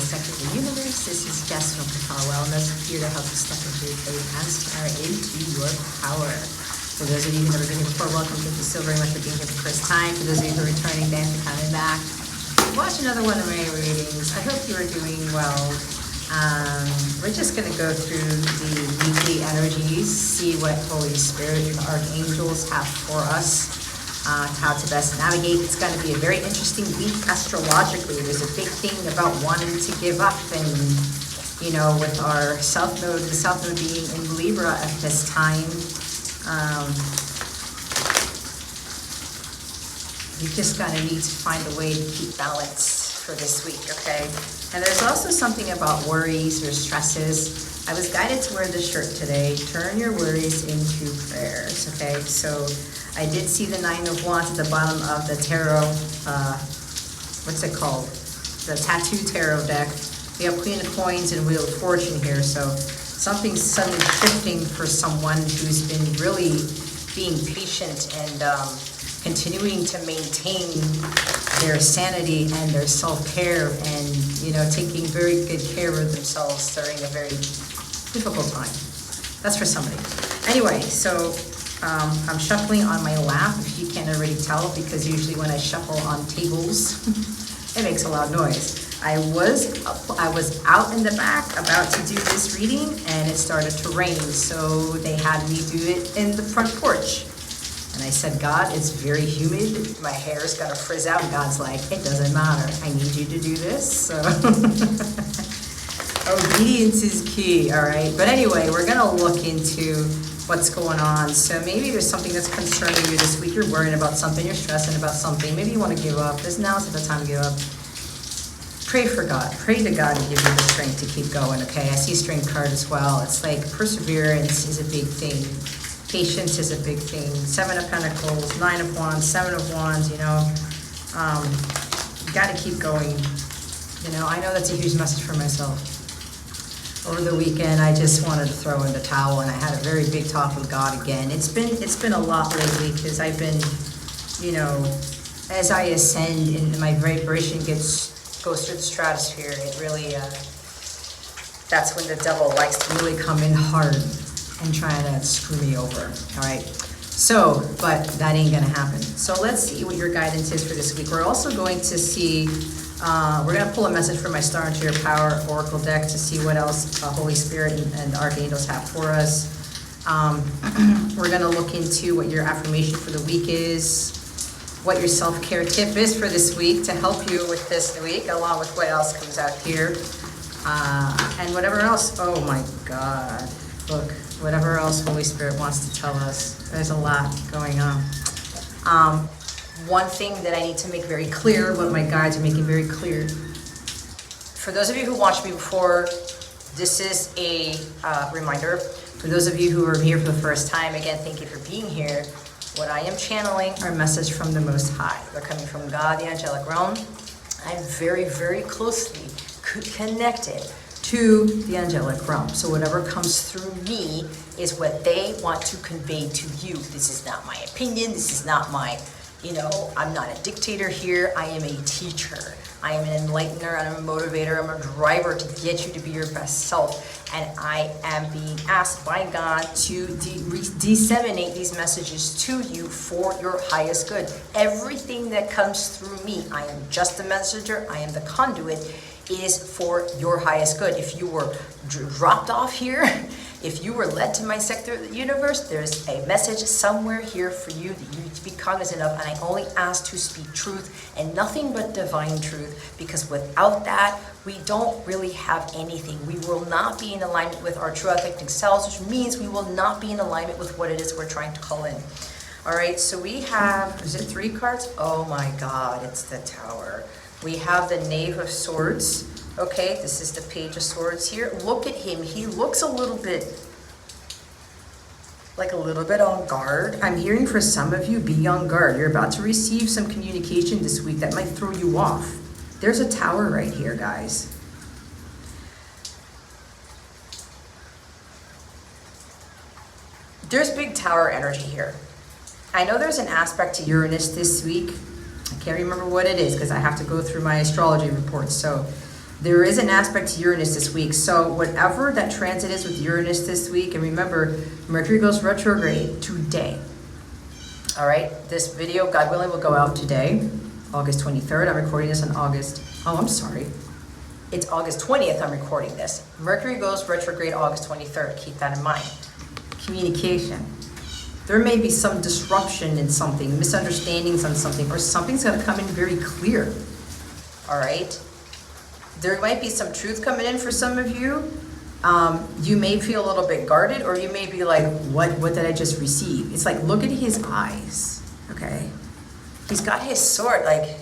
sector of the universe. This is Jess from Capella Wellness, here to help you step into your faith and star into your power. For those of you who've never been here before, welcome. Thank you so very much for being here for the first time. For those of you who are returning, thanks for coming back. Watch another one of my readings. I hope you are doing well. We're just going to go through the weekly energies, see what Holy Spirit and Archangels have for us. How to best navigate. It's going to be a very interesting week astrologically. There's a big thing about wanting to give up, and you know, with our South Node, the South Node being in Libra at this time, you just kind of need to find a way to keep balance for this week, okay? And there's also something about worries or stresses. I was guided to wear this shirt today. Turn your worries into prayers, okay? So I did see the Nine of Wands at the bottom of the tarot, what's it called? The tattoo tarot deck. We have Queen of Coins and Wheel of Fortune here, so something's suddenly shifting for someone who's been really being patient and continuing to maintain their sanity and their self-care and, you know, taking very good care of themselves during a very difficult time. That's for somebody. Anyway, so I'm shuffling on my lap, if you can't already tell, because usually when I shuffle on tables, it makes a loud noise. I was out in the back about to do this reading, and it started to rain, so they had me do it in the front porch. And I said, God, it's very humid, my hair's gonna frizz out, and God's like, it doesn't matter, I need you to do this, so. Obedience is key, all right? But anyway, we're gonna look into what's going on. So maybe there's something that's concerning you this week. You're worrying about something, you're stressing about something. Maybe you want to give up. Now's the time to give up. Pray for God. Pray to God to give you the strength to keep going, okay? I see a strength card as well. It's like perseverance is a big thing. Patience is a big thing. Seven of Pentacles, Nine of Wands, Seven of Wands, you know. You got to keep going. You know, I know that's a huge message for myself. Over the weekend, I just wanted to throw in the towel, and I had a very big talk with God again. It's been a lot lately, because I've been, you know, as I ascend and my vibration goes through the stratosphere, it really, that's when the devil likes to really come in hard and try to screw me over, all right? So, but that ain't gonna happen. So let's see what your guidance is for this week. We're also going to see, we're going to pull a message from my Star into Your Power Oracle deck to see what else Holy Spirit and Archangels have for us. We're going to look into what your affirmation for the week is, what your self-care tip is for this week to help you with this week, along with what else comes out here. And whatever else, oh my God, look, whatever else Holy Spirit wants to tell us. There's a lot going on. One thing that I need to make very clear, what my guides are making very clear, for those of you who watched me before, this is a reminder. For those of you who are here for the first time, again, thank you for being here. What I am channeling are messages from the Most High. They're coming from God, the angelic realm. I'm very, very closely connected to the angelic realm. So whatever comes through me is what they want to convey to you. This is not my opinion. This is not my... You know, I'm not a dictator here. I am a teacher. I am an enlightener. I'm a motivator. I'm a driver to get you to be your best self. And I am being asked by God to disseminate these messages to you for your highest good. Everything that comes through me, I am just a messenger. I am the conduit, is for your highest good. If you were dropped off here, if you were led to my sector of the universe, there's a message somewhere here for you that you need to be cognizant of, and I only ask to speak truth and nothing but divine truth, because without that, we don't really have anything. We will not be in alignment with our true authentic selves, which means we will not be in alignment with what it is we're trying to call in. All right, so we have, is it 3 cards? Oh my God, it's the Tower. We have the Knave of Swords. Okay, this is the Page of Swords here. Look at him. He looks a little bit on guard. I'm hearing for some of you, be on guard. You're about to receive some communication this week that might throw you off. There's a Tower right here, guys. There's big Tower energy here. I know there's an aspect to Uranus this week. I can't remember what it is because I have to go through my astrology reports. So There is an aspect to Uranus this week. So whatever that transit is with Uranus this week, and remember, Mercury goes retrograde today. All right, this video, God willing, will go out today, August 23rd. I'm recording this on it's August 20th I'm recording this. Mercury goes retrograde August 23rd. Keep that in mind. Communication. There may be some disruption in something, misunderstandings on something, or something's going to come in very clear. All right? There might be some truth coming in for some of you. You may feel a little bit guarded, or you may be like, what did I just receive? It's like, look at his eyes, okay? He's got his sword, like,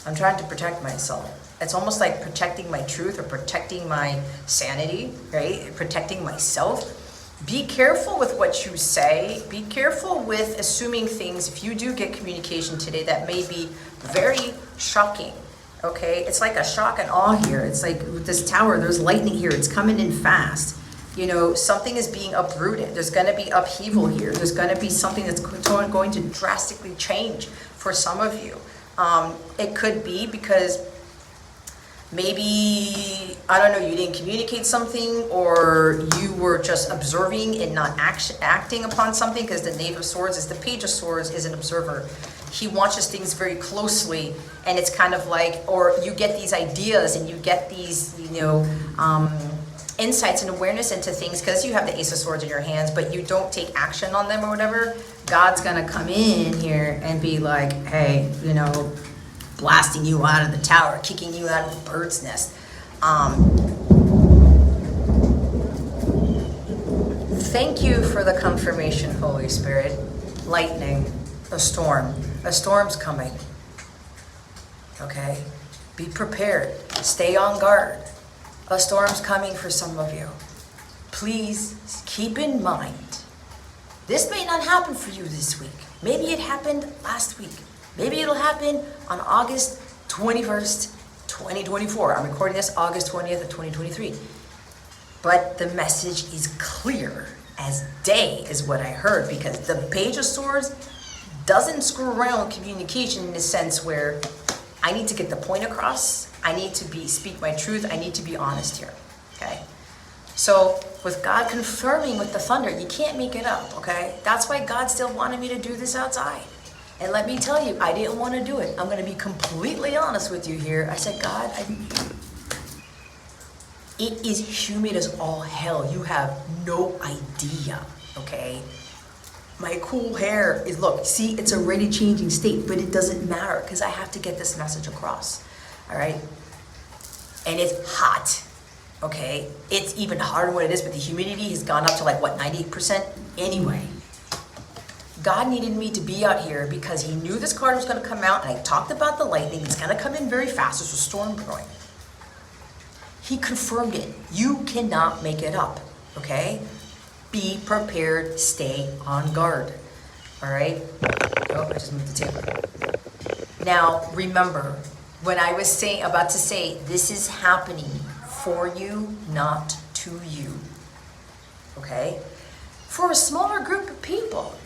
I'm trying to protect myself. It's almost like protecting my truth or protecting my sanity, right? Protecting myself. Be careful with what you say. Be careful with assuming things. If you do get communication today that may be very shocking, okay? It's like a shock and awe here. It's like with this tower, there's lightning here. It's coming in fast. You know, something is being uprooted. There's going to be upheaval here. There's going to be something that's going to drastically change for some of you. It could be because maybe, I don't know, you didn't communicate something, or you were just observing and not acting upon something, because the Knave of Swords is the Page of Swords is an observer. He watches things very closely, and it's kind of like, or you get these ideas and you get these, you know, insights and awareness into things because you have the Ace of Swords in your hands, but you don't take action on them or whatever. God's gonna come in here and be like, hey, you know, blasting you out of the tower, kicking you out of the bird's nest. Thank you for the confirmation, Holy Spirit. Lightning, a storm. A storm's coming. Okay? Be prepared. Stay on guard. A storm's coming for some of you. Please keep in mind, this may not happen for you this week. Maybe it happened last week. Maybe it'll happen on August 21st, 2024. I'm recording this August 20th of 2023. But the message is clear as day is what I heard, because the Page of Swords doesn't screw around with communication in the sense where I need to get the point across. I need to speak my truth. I need to be honest here, okay? So with God confirming with the thunder, you can't make it up, okay? That's why God still wanted me to do this outside. And let me tell you, I didn't want to do it. I'm going to be completely honest with you here. I said, God, it is humid as all hell. You have no idea, okay? My cool hair is, look, see, it's already changing state, but it doesn't matter because I have to get this message across, all right? And it's hot, okay? It's even harder than what it is, but the humidity has gone up to like, what, 98% anyway. God needed me to be out here because he knew this card was going to come out, and I talked about the lightning. It's going to come in very fast. There's a storm brewing. He confirmed it. You cannot make it up, okay? Be prepared. Stay on guard, all right? Oh, I just moved the table. Now, remember, when I was about to say, this is happening for you, not to you, okay? For a smaller group of people,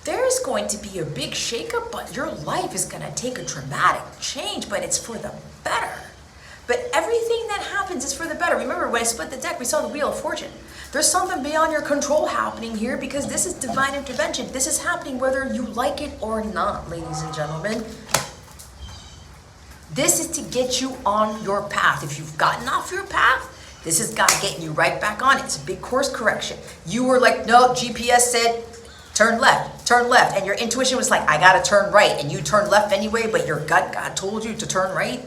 there's going to be a big shakeup, but your life is going to take a dramatic change, but it's for the better. But everything that happens is for the better. Remember, when I split the deck, we saw the Wheel of Fortune. There's something beyond your control happening here because this is divine intervention. This is happening whether you like it or not, ladies and gentlemen. This is to get you on your path. If you've gotten off your path, this is God getting you right back on it. It's a big course correction. You were like, no, GPS said, turn left, and your intuition was like, I gotta turn right, and you turned left anyway, but your gut, God told you to turn right.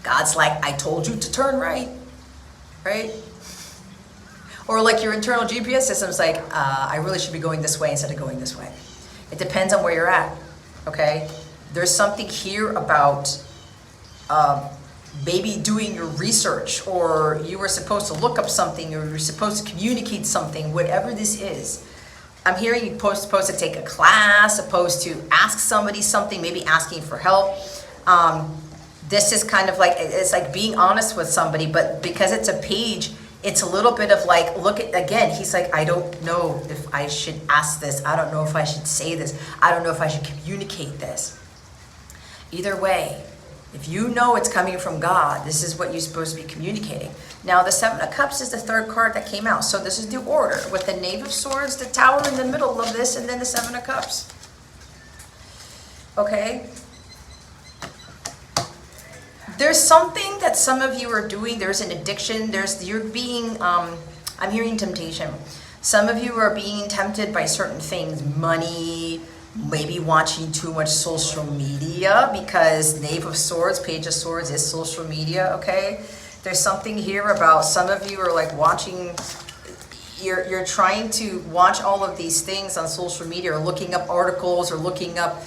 God's like, I told you to turn right, right? Or like your internal GPS system's like, I really should be going this way instead of going this way. It depends on where you're at, okay? There's something here about maybe doing your research, or you were supposed to look up something, or you're supposed to communicate something, whatever this is. I'm hearing you're supposed to take a class, supposed to ask somebody something, maybe asking for help. This is kind of like, it's like being honest with somebody, but because it's a page, it's a little bit of like, look at, again, he's like, I don't know if I should ask this. I don't know if I should say this. I don't know if I should communicate this. Either way, If you know it's coming from God, this is what you're supposed to be communicating. Now, the Seven of Cups is the third card that came out. So this is the order, with the Knave of Swords, the Tower in the middle of this, and then the Seven of Cups. Okay? There's something that some of you are doing. There's an addiction. You're being, I'm hearing temptation. Some of you are being tempted by certain things, money, maybe watching too much social media, because Knave of Swords, Page of Swords is social media, okay? There's something here about some of you are like watching, you're trying to watch all of these things on social media, or looking up articles, or looking up,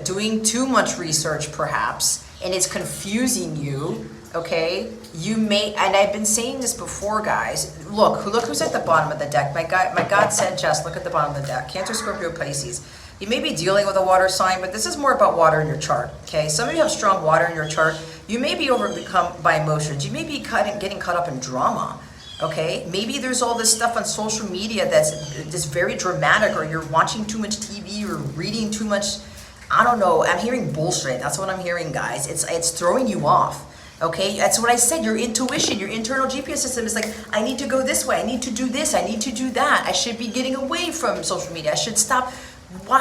doing too much research perhaps, and it's confusing you, okay? You may, and I've been saying this before, guys. Look who's at the bottom of the deck. My God said, just look at the bottom of the deck. Cancer, Scorpio, Pisces. You may be dealing with a water sign, but this is more about water in your chart, okay? Some of you have strong water in your chart. You may be overcome by emotions. You may be getting caught up in drama, okay? Maybe there's all this stuff on social media that's very dramatic, or you're watching too much TV, or reading too much, I don't know. I'm hearing bullshit. That's what I'm hearing, guys. It's throwing you off. Okay, that's what I said. Your intuition, your internal GPS system is like, I need to go this way. I need to do this. I need to do that. I should be getting away from social media. I should stop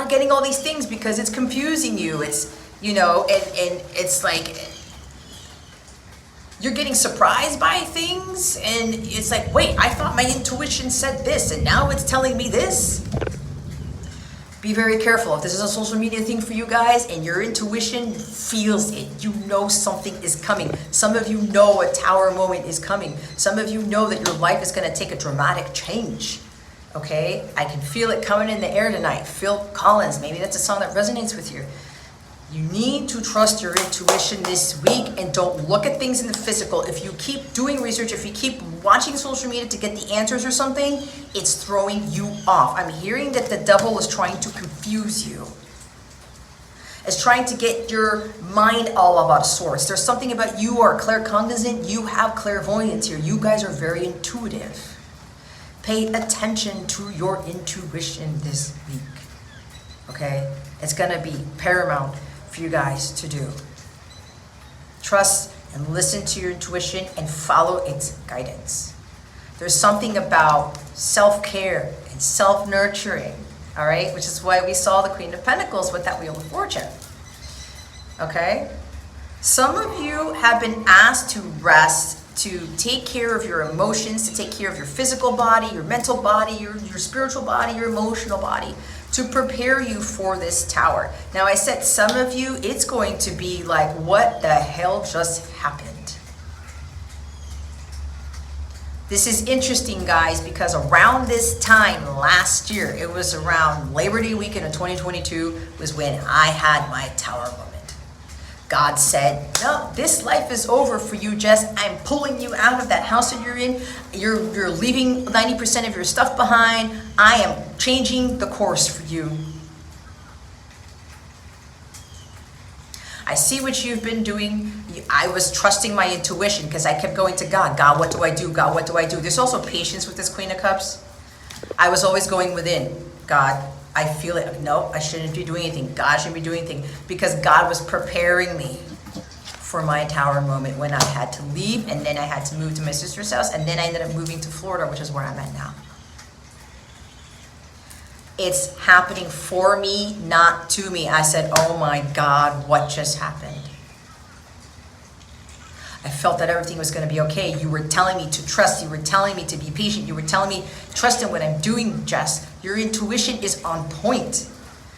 getting all these things because it's confusing you. It's, you know, and it's like you're getting surprised by things, and it's like, wait, I thought my intuition said this, and now it's telling me this. Be very careful. If this is a social media thing for you guys and your intuition feels it, you know something is coming. Some of you know a tower moment is coming. Some of you know that your life is going to take a dramatic change. Okay? I can feel it coming in the air tonight. Phil Collins, maybe that's a song that resonates with you. You need to trust your intuition this week, and don't look at things in the physical. If you keep doing research, if you keep watching social media to get the answers or something, it's throwing you off. I'm hearing that the devil is trying to confuse you. It's trying to get your mind all out of sorts. There's something about you are claircognizant. You have clairvoyance here. You guys are very intuitive. Pay attention to your intuition this week. Okay? It's going to be paramount for you guys to do. Trust and listen to your intuition and follow its guidance. There's something about self-care and self-nurturing, all right? Which is why we saw the Queen of Pentacles with that Wheel of Fortune, okay? Some of you have been asked to rest, to take care of your emotions, to take care of your physical body, your mental body, your spiritual body, your emotional body, to prepare you for this tower. Now, I said some of you, it's going to be like, what the hell just happened? This is interesting, guys, because around this time last year, it was around Labor Day weekend of 2022, was when I had my tower moment. God said, no, this life is over for you, Jess. I'm pulling you out of that house that you're in. You're leaving 90% of your stuff behind. I am changing the course for you. I see what you've been doing. I was trusting my intuition because I kept going to God. God, what do I do? God, what do I do? There's also patience with this Queen of Cups. I was always going within. God, I feel it. No, I shouldn't be doing anything. God shouldn't be doing anything, because God was preparing me for my tower moment when I had to leave, and then I had to move to my sister's house, and then I ended up moving to Florida, which is where I'm at now. It's happening for me, not to me. I said, oh my God, what just happened? I felt that everything was going to be okay. You were telling me to trust. You were telling me to be patient. You were telling me, trust in what I'm doing, Jess. Your intuition is on point.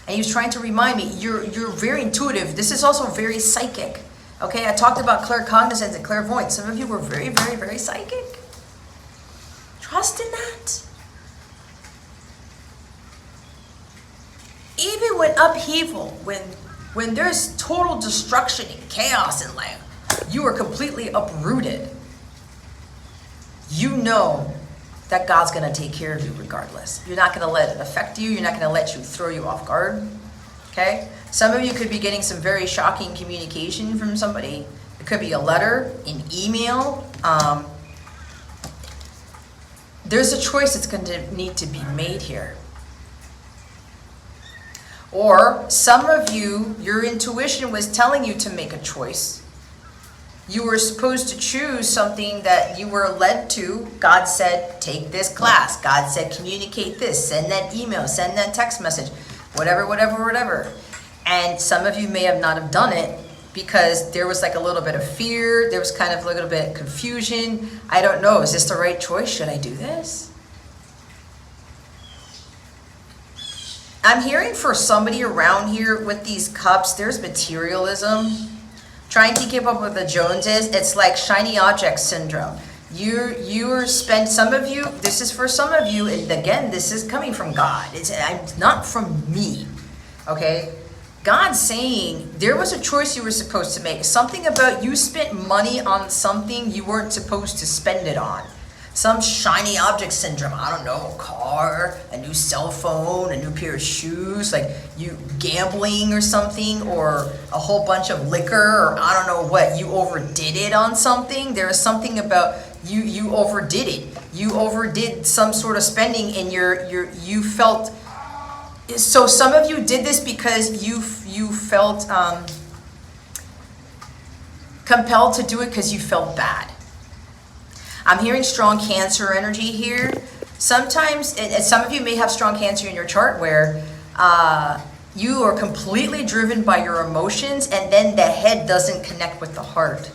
And he was trying to remind me, you're very intuitive. This is also very psychic. Okay, I talked about claircognizance and clairvoyance. Some of you were very, very, very psychic. Trust in that. Even when upheaval, when there's total destruction and chaos in life, you are completely uprooted. You know that God's going to take care of you regardless. You're not going to let it affect you. You're not going to let you throw you off guard. Okay? Some of you could be getting some very shocking communication from somebody. It could be a letter, an email. There's a choice that's going to need to be made here. Or some of you, your intuition was telling you to make a choice. You were supposed to choose something that you were led to. God said, take this class. God said, communicate this, send that email, send that text message, whatever, whatever, whatever. And some of you may have not have done it because there was like a little bit of fear. There was kind of a little bit of confusion. I don't know, is this the right choice? Should I do this? I'm hearing for somebody around here with these cups, there's materialism. Trying to keep up with the Joneses, it's like shiny object syndrome. You're spent, some of you, this is for some of you, and again, this is coming from God. It's not from me, okay? God's saying there was a choice you were supposed to make. Something about you spent money on something you weren't supposed to spend it on. Some shiny object syndrome, I don't know, a car, a new cell phone, a new pair of shoes, like you gambling or something, or a whole bunch of liquor, or I don't know what, you overdid it on something. There is something about you overdid it. You overdid some sort of spending and you felt, so some of you did this because you felt compelled to do it because you felt bad. I'm hearing strong Cancer energy here. Sometimes, and some of you may have strong Cancer in your chart where you are completely driven by your emotions and then the head doesn't connect with the heart.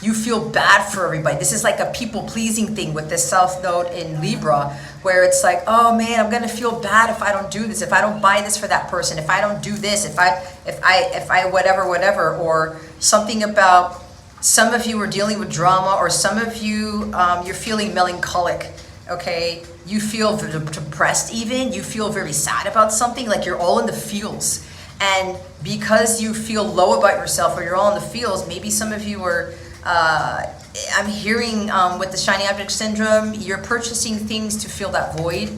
You feel bad for everybody. This is like a people-pleasing thing with this South Node in Libra where it's like, oh man, I'm gonna feel bad if I don't do this, if I don't buy this for that person, if I don't do this, if I whatever, or something about, some of you are dealing with drama, or some of you, you're feeling melancholic, okay? You feel depressed even, you feel very sad about something, like you're all in the feels. And because you feel low about yourself or you're all in the feels, maybe some of you are, I'm hearing with the shiny object syndrome, you're purchasing things to fill that void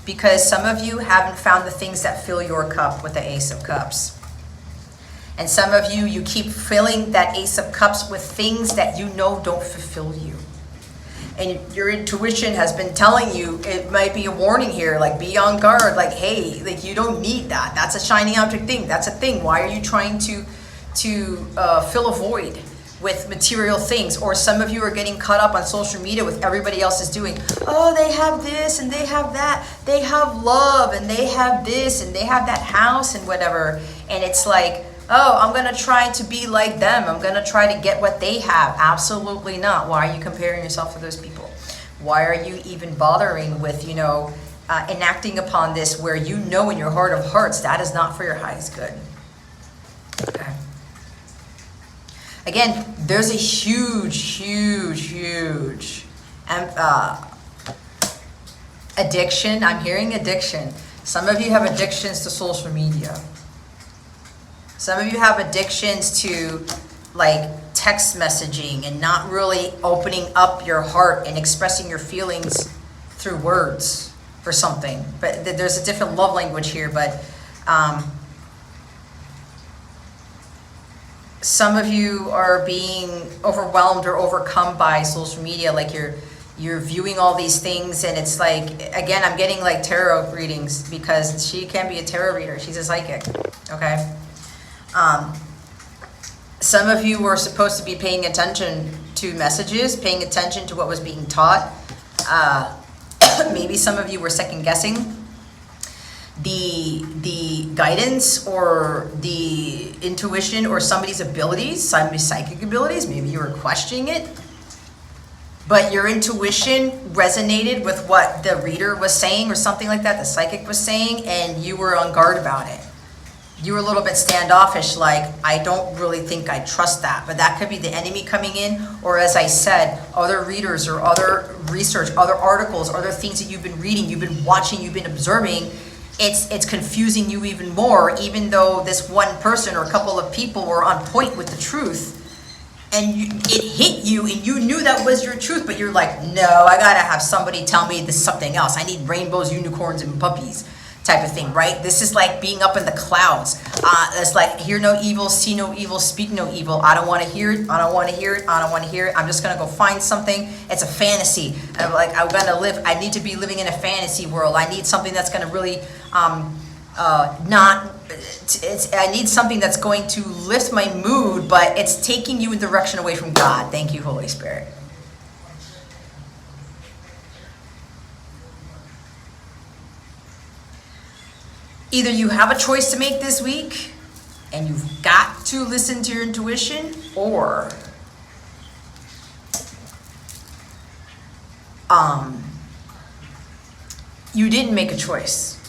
because some of you haven't found the things that fill your cup with the Ace of Cups. And some of you, you keep filling that Ace of Cups with things that you know don't fulfill you. And your intuition has been telling you, it might be a warning here, like be on guard, like, hey, like you don't need that. That's a shiny object thing. That's a thing. Why are you trying to fill a void with material things? Or some of you are getting caught up on social media with everybody else is doing, oh, they have this and they have that. They have love and they have this and they have that house and whatever. And it's like, oh, I'm going to try to be like them. I'm going to try to get what they have. Absolutely not. Why are you comparing yourself to those people? Why are you even bothering with, enacting upon this where you know in your heart of hearts that is not for your highest good? Okay. Again, there's a huge addiction. I'm hearing addiction. Some of you have addictions to social media. Some of you have addictions to like text messaging and not really opening up your heart and expressing your feelings through words for something. But there's a different love language here, but some of you are being overwhelmed or overcome by social media, like you're viewing all these things, and it's like, again, I'm getting like tarot readings because she can be a tarot reader. She's a psychic, okay? Some of you were supposed to be paying attention to messages, paying attention to what was being taught. Maybe some of you were second guessing the guidance or the intuition or somebody's abilities, somebody's psychic abilities. Maybe you were questioning it, but your intuition resonated with what the reader was saying or something like that, the psychic was saying, and you were on guard about it. You were a little bit standoffish, like, I don't really think I trust that. But that could be the enemy coming in, or as I said, other readers or other research, other articles, other things that you've been reading, you've been watching, you've been observing. It's confusing you even more, even though this one person or a couple of people were on point with the truth. And it hit you, and you knew that was your truth, but you're like, no, I gotta have somebody tell me this is something else. I need rainbows, unicorns, and puppies. Type of thing, right? This is like being up in the clouds. It's like hear no evil, see no evil, speak no evil. I don't want to hear it. I don't want to hear it. I don't want to hear it. I'm just gonna go find something. It's a fantasy. I'm like, I'm gonna live. I need to be living in a fantasy world. I need something that's gonna really not I need something that's going to lift my mood, but it's taking you in direction away from God. Thank you, Holy Spirit. Either you have a choice to make this week, and you've got to listen to your intuition, or you didn't make a choice.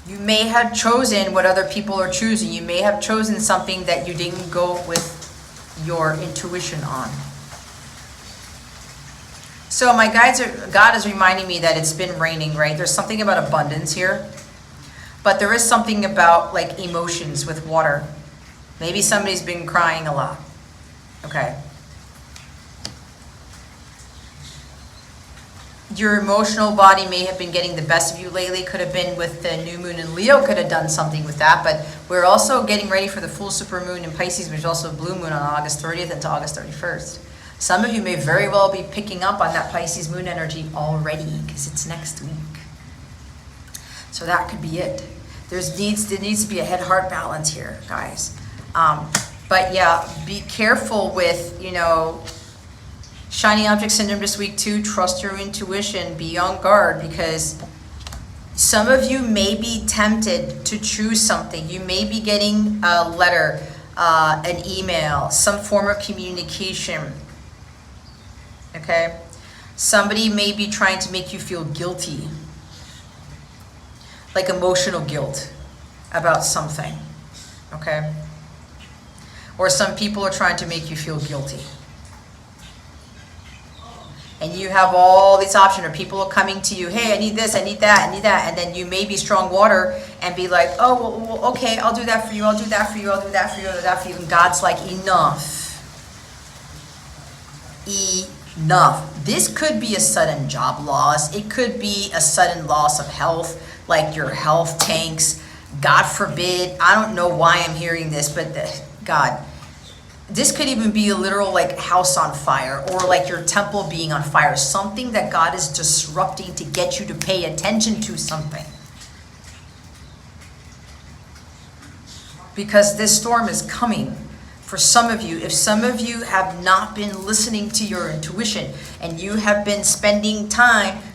You may have chosen what other people are choosing. You may have chosen something that you didn't go with your intuition on. So my God is reminding me that it's been raining, right? There's something about abundance here. But there is something about like emotions with water. Maybe somebody's been crying a lot. Okay. Your emotional body may have been getting the best of you lately. Could have been with the new moon in Leo. Could have done something with that. But we're also getting ready for the full supermoon in Pisces, which is also a blue moon on August 30th into August 31st. Some of you may very well be picking up on that Pisces moon energy already because it's next week. So that could be it. There needs to be a head-heart balance here, guys. But yeah, be careful with, shiny object syndrome this week too. Trust your intuition. Be on guard because some of you may be tempted to choose something. You may be getting a letter, an email, some form of communication. Okay? Somebody may be trying to make you feel guilty. Like emotional guilt about something. Okay? Or some people are trying to make you feel guilty. And you have all these options, or people are coming to you, hey, I need this, I need that, I need that. And then you may be strong water and be like, oh, well, okay, I'll do that for you, I'll do that for you, I'll do that for you, I'll do that for you. And God's like, enough. Enough. This could be a sudden job loss. It could be a sudden loss of health, like your health tanks. God forbid. I don't know why I'm hearing this, but God, this could even be a literal like house on fire or like your temple being on fire. Something that God is disrupting to get you to pay attention to something. Because this storm is coming. For some of you, if some of you have not been listening to your intuition and you have been spending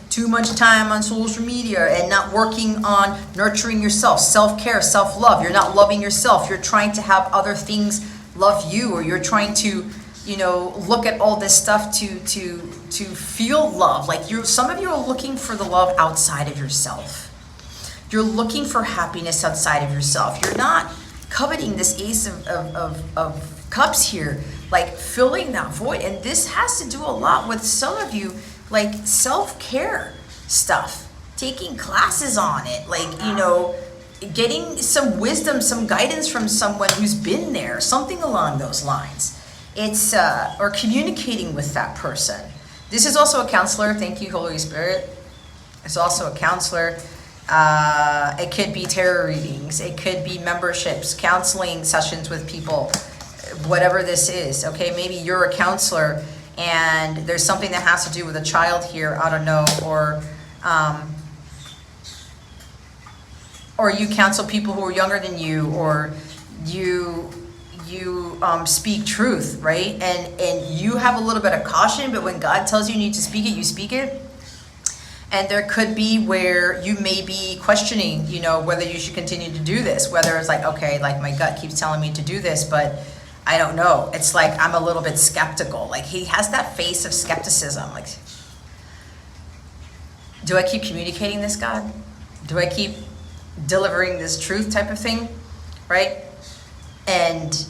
too much time on social media and not working on nurturing yourself, self-care, self-love, you're not loving yourself, you're trying to have other things love you, or you're trying to, look at all this stuff to feel love. Like some of you are looking for the love outside of yourself. You're looking for happiness outside of yourself. You're not coveting this ace of cups here, like filling that void. And this has to do a lot with some of you, like self-care stuff, taking classes on it, like, getting some wisdom, some guidance from someone who's been there, something along those lines. It's, or communicating with that person. This is also a counselor. Thank you, Holy Spirit. It's also a counselor. It could be tarot readings. It could be memberships, counseling sessions with people, whatever this is. Okay, maybe you're a counselor and there's something that has to do with a child here. I don't know, or you counsel people who are younger than you, or you speak truth, right? And you have a little bit of caution, but when God tells you need to speak it, you speak it. And there could be where you may be questioning, whether you should continue to do this, whether it's like, okay, like my gut keeps telling me to do this, but I don't know. It's like I'm a little bit skeptical. Like he has that face of skepticism. Like, do I keep communicating this, God? Do I keep delivering this truth type of thing, right? And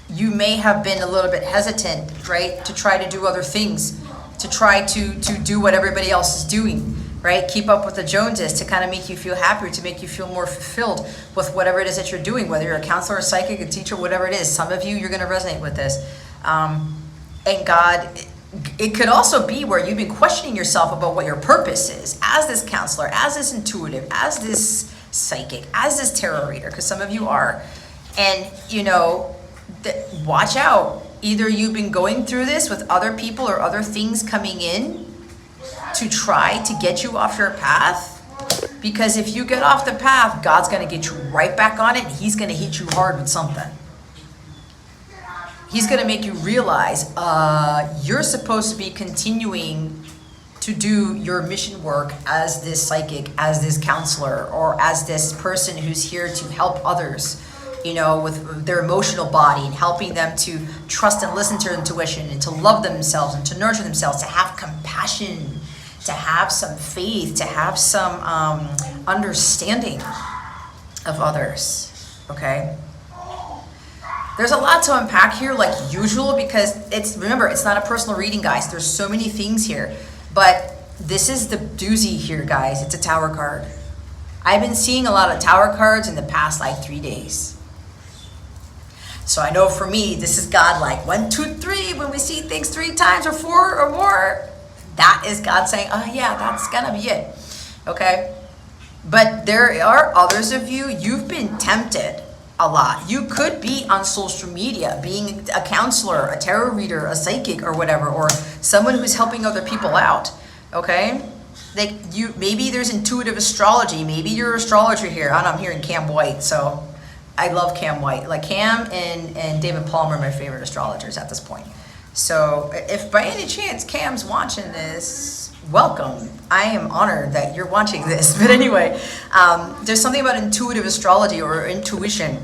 you may have been a little bit hesitant, right, to try to do other things, to try to do what everybody else is doing, right? Keep up with the Joneses to kind of make you feel happier, to make you feel more fulfilled with whatever it is that you're doing, whether you're a counselor, a psychic, a teacher, whatever it is. Some of you, you're going to resonate with this. And God, it could also be where you've been questioning yourself about what your purpose is as this counselor, as this intuitive, as this psychic, as this tarot reader, because some of you are. And, watch out. Either you've been going through this with other people or other things coming in to try to get you off your path, Because if you get off the path, God's going to get you right back on it, and he's going to hit you hard with something. He's going to make you realize you're supposed to be continuing to do your mission work as this psychic, as this counselor, or as this person who's here to help others, you know, with their emotional body, and helping them to trust and listen to their intuition, and to love themselves, and to nurture themselves, to have compassion, to have some faith, to have some understanding of others, okay? There's a lot to unpack here, like usual, because remember, it's not a personal reading, guys. There's so many things here. But this is the doozy here, guys. It's a tower card. I've been seeing a lot of tower cards in the past, like 3 days. So I know for me, this is God, like 1, 2, 3. When we see things 3 times or 4 or more, that is God saying, oh yeah, that's gonna be it. Okay? But there are others of you, you've been tempted a lot. You could be on social media, being a counselor, a tarot reader, a psychic, or whatever, or someone who's helping other people out. Okay? Like maybe there's intuitive astrology. Maybe you're an astrologer here. I don't know, I'm hearing Cam White, so I love Cam White. Like Cam and David Palmer are my favorite astrologers at this point. So if by any chance Cam's watching this, welcome. I am honored that you're watching this. But anyway, there's something about intuitive astrology or intuition,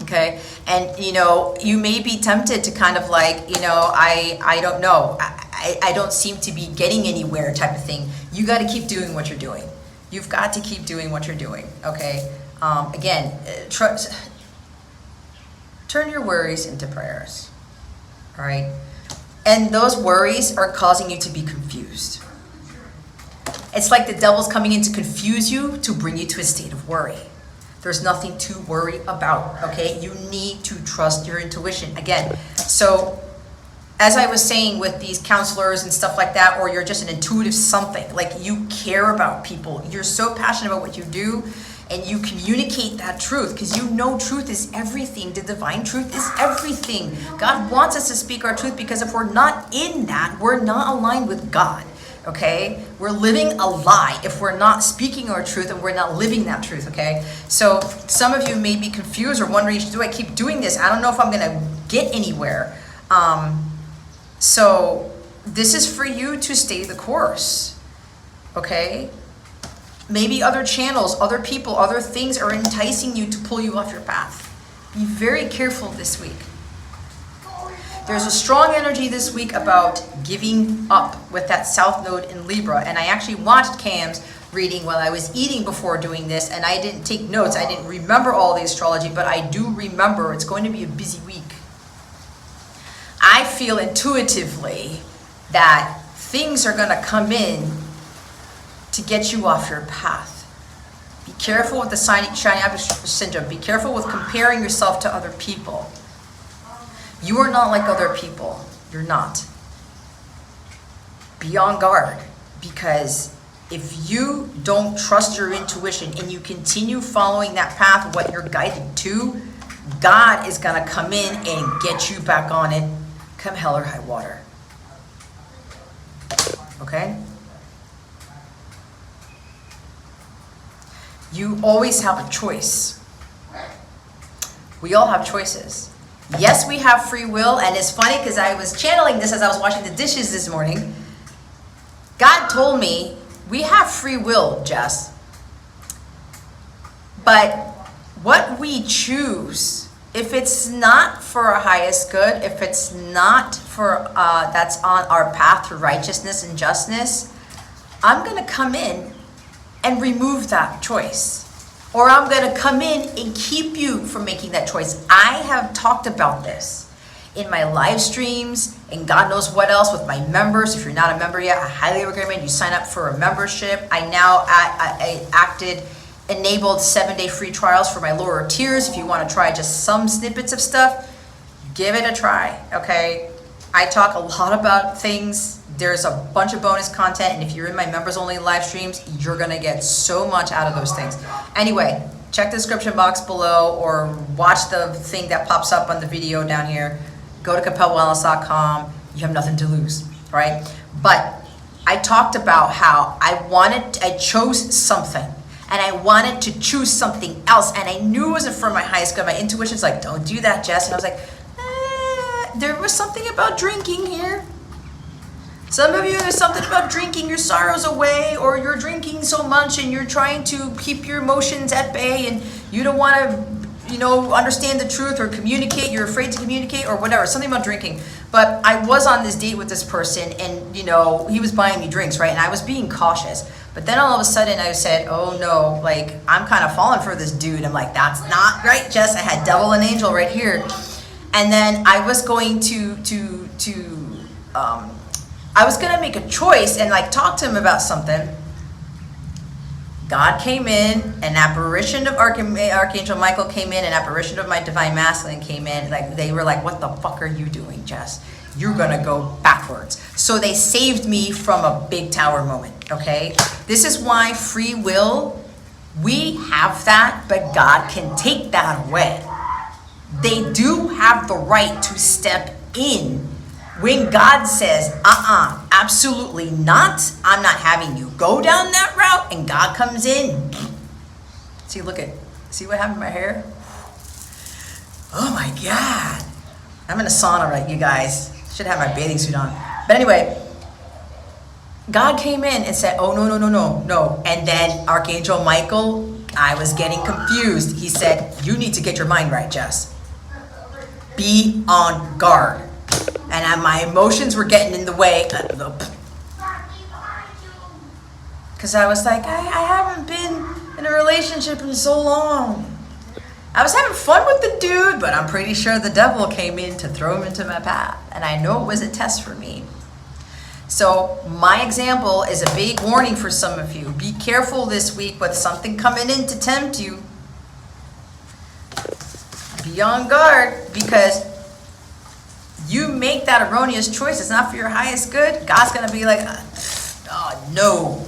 okay? And, you know, you may be tempted to kind of like, you know, I don't know. I don't seem to be getting anywhere type of thing. You got to keep doing what you're doing. You've got to keep doing what you're doing, okay? Again, turn your worries into prayers, all right? And those worries are causing you to be confused. It's like the devil's coming in to confuse you, to bring you to a state of worry. There's nothing to worry about, okay? You need to trust your intuition. Again, so as I was saying with these counselors and stuff like that, or you're just an intuitive something, like you care about people, you're so passionate about what you do, and you communicate that truth, because you know truth is everything. The divine truth is everything. God wants us to speak our truth, because if we're not in that, we're not aligned with God, okay? We're living a lie if we're not speaking our truth and we're not living that truth, okay? So some of you may be confused or wondering, do I keep doing this? I don't know if I'm going to get anywhere. So this is for you to stay the course, okay? Maybe other channels, other people, other things are enticing you to pull you off your path. Be very careful this week. There's a strong energy this week about giving up with that South Node in Libra. And I actually watched Cam's reading while I was eating before doing this, and I didn't take notes. I didn't remember all the astrology, but I do remember it's going to be a busy week. I feel intuitively that things are going to come in to get you off your path. Be careful with the shiny object syndrome. Be careful with comparing yourself to other people. You are not like other people. You're not. Be on guard, because if you don't trust your intuition and you continue following that path of what you're guided to, God is going to come in and get you back on it, come hell or high water. Okay? You always have a choice. We all have choices. Yes, we have free will, and it's funny because I was channeling this as I was washing the dishes this morning. God told me, we have free will, Jess. But what we choose, if it's not for our highest good, if it's not for that's on our path to righteousness and justness, I'm going to come in and remove that choice. Or I'm going to come in and keep you from making that choice. I have talked about this in my live streams and God knows what else with my members. If you're not a member yet, I highly recommend you sign up for a membership. I now enabled 7-day free trials for my lower tiers. If you want to try just some snippets of stuff, give it a try, okay? I talk a lot about things. There's a bunch of bonus content, and if you're in my members only live streams, you're gonna get so much out of those things. Anyway, check the description box below or watch the thing that pops up on the video down here. Go to capellawellness.com. You have nothing to lose, right? But I talked about how I chose something, and I wanted to choose something else, and I knew it wasn't for my highest good. My intuition's like, don't do that, Jess. And I was like, there was something about drinking here. Some of you, there's something about drinking your sorrows away, or you're drinking so much and you're trying to keep your emotions at bay and you don't want to, you know, understand the truth or communicate. You're afraid to communicate or whatever, something about drinking. But I was on this date with this person and, you know, he was buying me drinks, right? And I was being cautious. But then all of a sudden I said, oh no, like I'm kind of falling for this dude. I'm like, that's not right, Jess. I had devil and angel right here. And then I was going I was going to make a choice and like talk to him about something. God came in, an apparition of Archangel Michael came in, an apparition of my divine masculine came in. Like they were like, what the fuck are you doing, Jess? You're going to go backwards. So they saved me from a big tower moment, okay? This is why free will, we have that, but God can take that away. They do have the right to step in when God says, absolutely not. I'm not having you go down that route. And God comes in. See what happened to my hair? Oh my God. I'm in a sauna, right, you guys? Should have my bathing suit on. But anyway, God came in and said, oh, no. And then Archangel Michael, I was getting confused. He said, you need to get your mind right, Jess. Be on guard. And my emotions were getting in the way. Because I was like, I haven't been in a relationship in so long. I was having fun with the dude, but I'm pretty sure the devil came in to throw him into my path. And I know it was a test for me. So my example is a big warning for some of you. Be careful this week with something coming in to tempt you. Be on guard, because you make that erroneous choice, it's not for your highest good, God's going to be like, oh, no.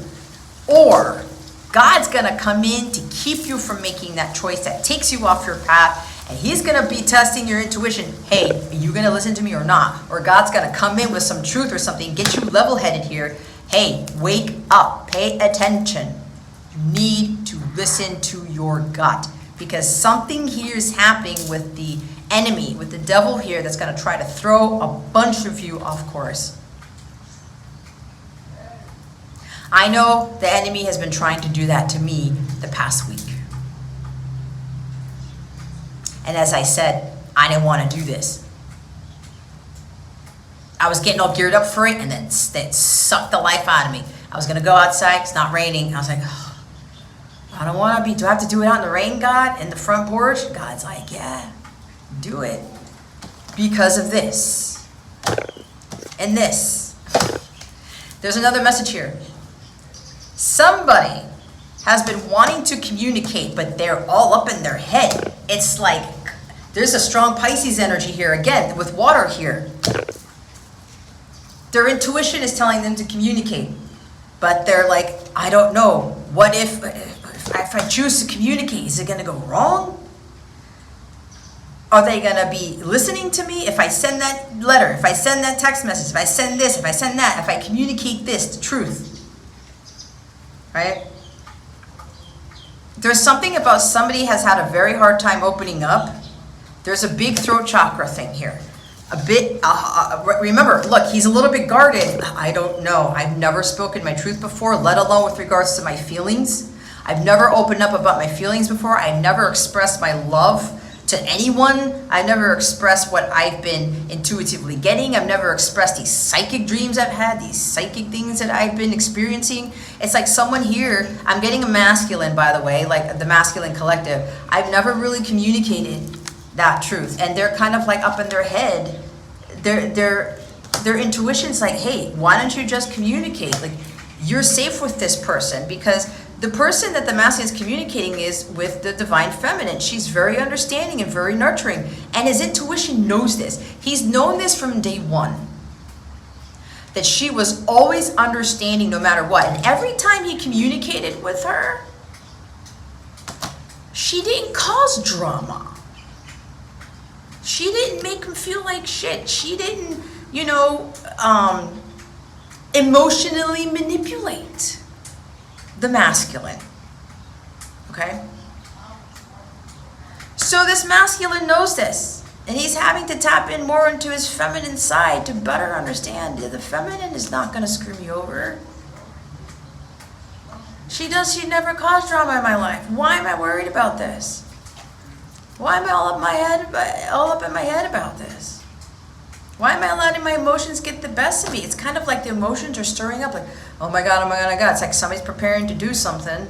Or God's going to come in to keep you from making that choice that takes you off your path, and he's going to be testing your intuition. Hey, are you going to listen to me or not? Or God's going to come in with some truth or something, get you level-headed here. Hey, wake up, pay attention. You need to listen to your gut, because something here is happening with the enemy, with the devil here, that's going to try to throw a bunch of you off course. I know the enemy has been trying to do that to me the past week. And as I said, I didn't want to do this. I was getting all geared up for it, and then it sucked the life out of me. I was going to go outside, it's not raining. I was like, oh, I don't want to be, do I have to do it out in the rain, God, in the front porch? God's like, yeah. Do it because of this and this. There's another message here. Somebody has been wanting to communicate, but they're all up in their head. It's like there's a strong Pisces energy here again with water here. Their intuition is telling them to communicate, but they're like, I don't know. What if I choose to communicate, is it going to go wrong? Are they going to be listening to me if I send that letter, if I send that text message, if I send this, if I send that, if I communicate this, the truth? Right? There's something about somebody has had a very hard time opening up. There's a big throat chakra thing here. A bit, remember, look, he's a little bit guarded. I don't know. I've never spoken my truth before, let alone with regards to my feelings. I've never opened up about my feelings before. I've never expressed my love to anyone. I've never expressed what I've been intuitively getting. I've never expressed these psychic dreams I've had, these psychic things that I've been experiencing. It's like someone here, I'm getting a masculine, by the way, like the masculine collective. I've never really communicated that truth. And they're kind of like up in their head. Their intuition's like, hey, why don't you just communicate? Like, you're safe with this person, because the person that the masculine is communicating is with the divine feminine. She's very understanding and very nurturing. And his intuition knows this. He's known this from day one. That she was always understanding no matter what. And every time he communicated with her, she didn't cause drama. She didn't make him feel like shit. She didn't, emotionally manipulate the masculine. okay? So this masculine knows this, and he's having to tap in more into his feminine side to better understand that the feminine is not going to screw me over. She never caused drama in my life. Why am I worried about this? Why am I all up in my head about this? Why am I letting my emotions get the best of me? It's kind of like the emotions are stirring up, like, oh my God, oh my God, oh my God. It's like somebody's preparing to do something.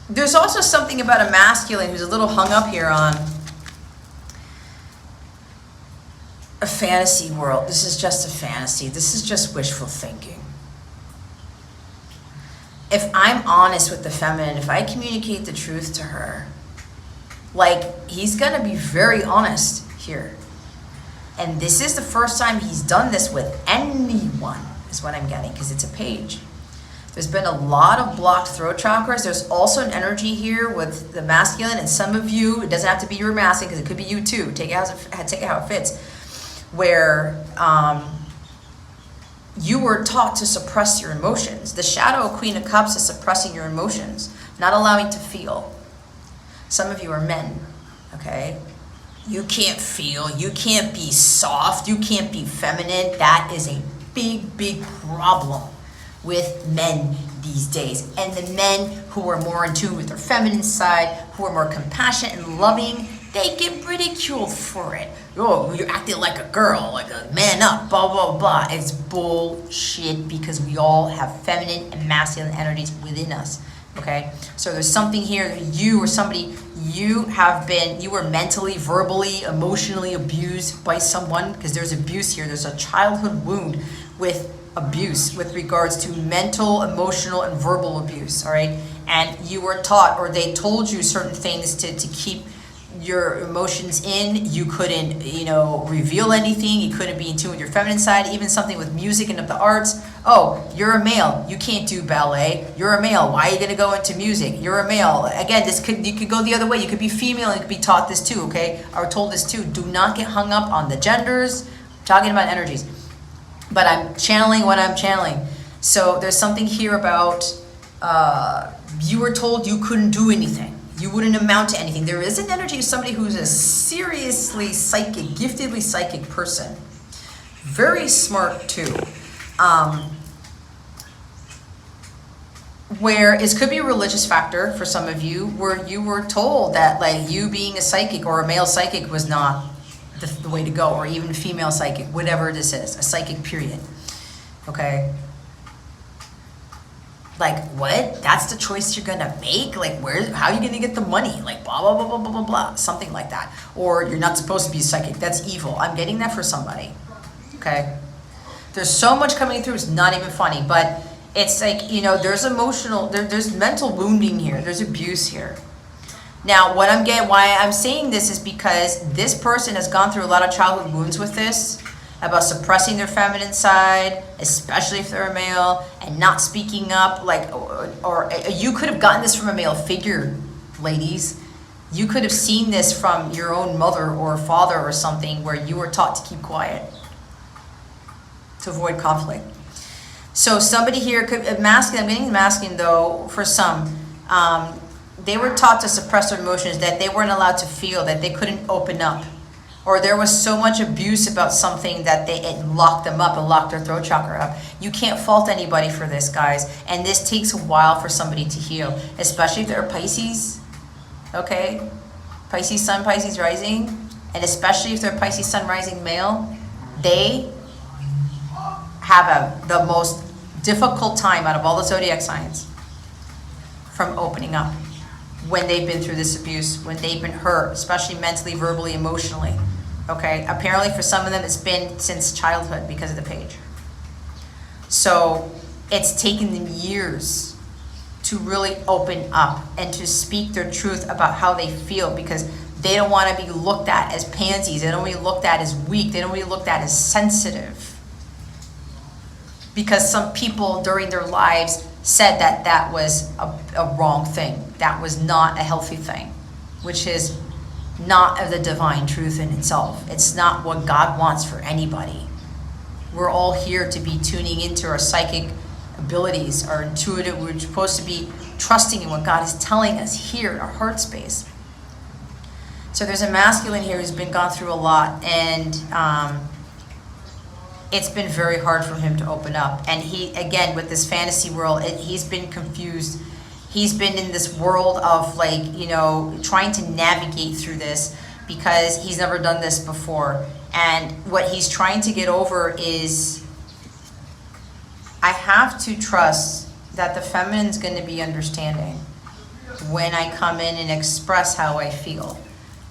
There's also something about a masculine who's a little hung up here on a fantasy world. This is just a fantasy. This is just wishful thinking. If I'm honest with the feminine, if I communicate the truth to her, like, he's going to be very honest here. And this is the first time he's done this with anyone, is what I'm getting, because it's a page. There's been a lot of blocked throat chakras. There's also an energy here with the masculine, and some of you, it doesn't have to be your masculine, because it could be you too. Take it how it fits. Where you were taught to suppress your emotions. The shadow Queen of Cups is suppressing your emotions, not allowing to feel. Some of you are men, okay? You can't feel, you can't be soft, you can't be feminine. That is a big, big problem with men these days. And the men who are more in tune with their feminine side, who are more compassionate and loving, they get ridiculed for it. Oh, you're acting like a girl, like a man up, blah, blah, blah. It's bullshit, because we all have feminine and masculine energies within us, okay? So there's something here, you or somebody, you were mentally, verbally, emotionally abused by someone, because there's abuse here. There's a childhood wound with abuse with regards to mental, emotional, and verbal abuse, all right? And you were taught, or they told you certain things to keep your emotions in. You couldn't, reveal anything. You couldn't be in tune with your feminine side. Even something with music and of the arts. Oh, you're a male. You can't do ballet. You're a male. Why are you going to go into music? You're a male. Again, you could go the other way. You could be female and you could be taught this too, okay? Or told this too. Do not get hung up on the genders. I'm talking about energies. But I'm channeling what I'm channeling. So there's something here about you were told you couldn't do anything. You wouldn't amount to anything. There is an energy of somebody who's a seriously psychic, giftedly psychic person. Very smart too. Where it could be a religious factor for some of you, where you were told that, like, you being a psychic or a male psychic was not the way to go, or even female psychic, whatever this is, a psychic period. Okay? Like, what? That's the choice you're gonna make? Like, how are you gonna get the money? Like, blah, blah, blah, blah, blah, blah, blah. Something like that. Or you're not supposed to be psychic. That's evil. I'm getting that for somebody. Okay? There's so much coming through, it's not even funny. But it's like, there's emotional, there's mental wounding here. There's abuse here. Now, why I'm saying this is because this person has gone through a lot of childhood wounds with this, about suppressing their feminine side, especially if they're a male, and not speaking up, or you could have gotten this from a male figure, ladies. You could have seen this from your own mother or father or something, where you were taught to keep quiet, to avoid conflict. So somebody here could, masculine, I'm getting masculine though, for some, they were taught to suppress their emotions, that they weren't allowed to feel, that they couldn't open up. Or there was so much abuse about something that it locked them up and locked their throat chakra up. You can't fault anybody for this, guys. And this takes a while for somebody to heal, especially if they're Pisces, okay? Pisces sun, Pisces rising. And especially if they're Pisces sun rising male, they have the most difficult time out of all the zodiac signs from opening up when they've been through this abuse, when they've been hurt, especially mentally, verbally, emotionally. Okay? Apparently for some of them it's been since childhood because of the page. So it's taken them years to really open up and to speak their truth about how they feel, because they don't want to be looked at as pansies. They don't want to be looked at as weak. They don't want to be looked at as sensitive. Because some people during their lives said that was a wrong thing. That was not a healthy thing, which is not of the divine truth in itself. It's not what God wants for anybody. We're all here to be tuning into our psychic abilities, our intuitive. We're supposed to be trusting in what God is telling us here in our heart space. So there's a masculine here who's been gone through a lot, and it's been very hard for him to open up. And he, again, with this fantasy world, he's been confused. He's been in this world of, like, you know, trying to navigate through this because he's never done this before. And what he's trying to get over is, I have to trust that the feminine's going to be understanding when I come in and express how I feel.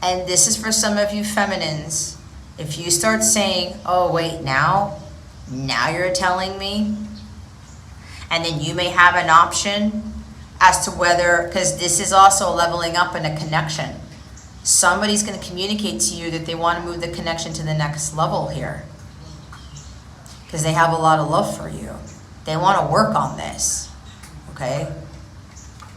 And this is for some of you feminines. If you start saying, oh, wait, now you're telling me, and then you may have an option as to whether, because this is also leveling up in a connection. Somebody's going to communicate to you that they want to move the connection to the next level here, because they have a lot of love for you. They want to work on this, okay?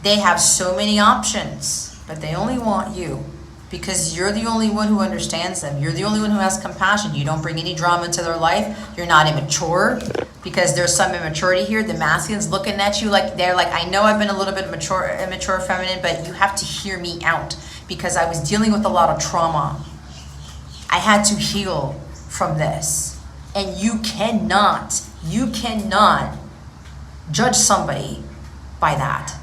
They have so many options, but they only want you. Because you're the only one who understands them. You're the only one who has compassion. You don't bring any drama into their life. You're not immature, because there's some immaturity here. The masculine's looking at you like they're like, I know I've been a little bit immature feminine, but you have to hear me out, because I was dealing with a lot of trauma. I had to heal from this. And you cannot judge somebody by that.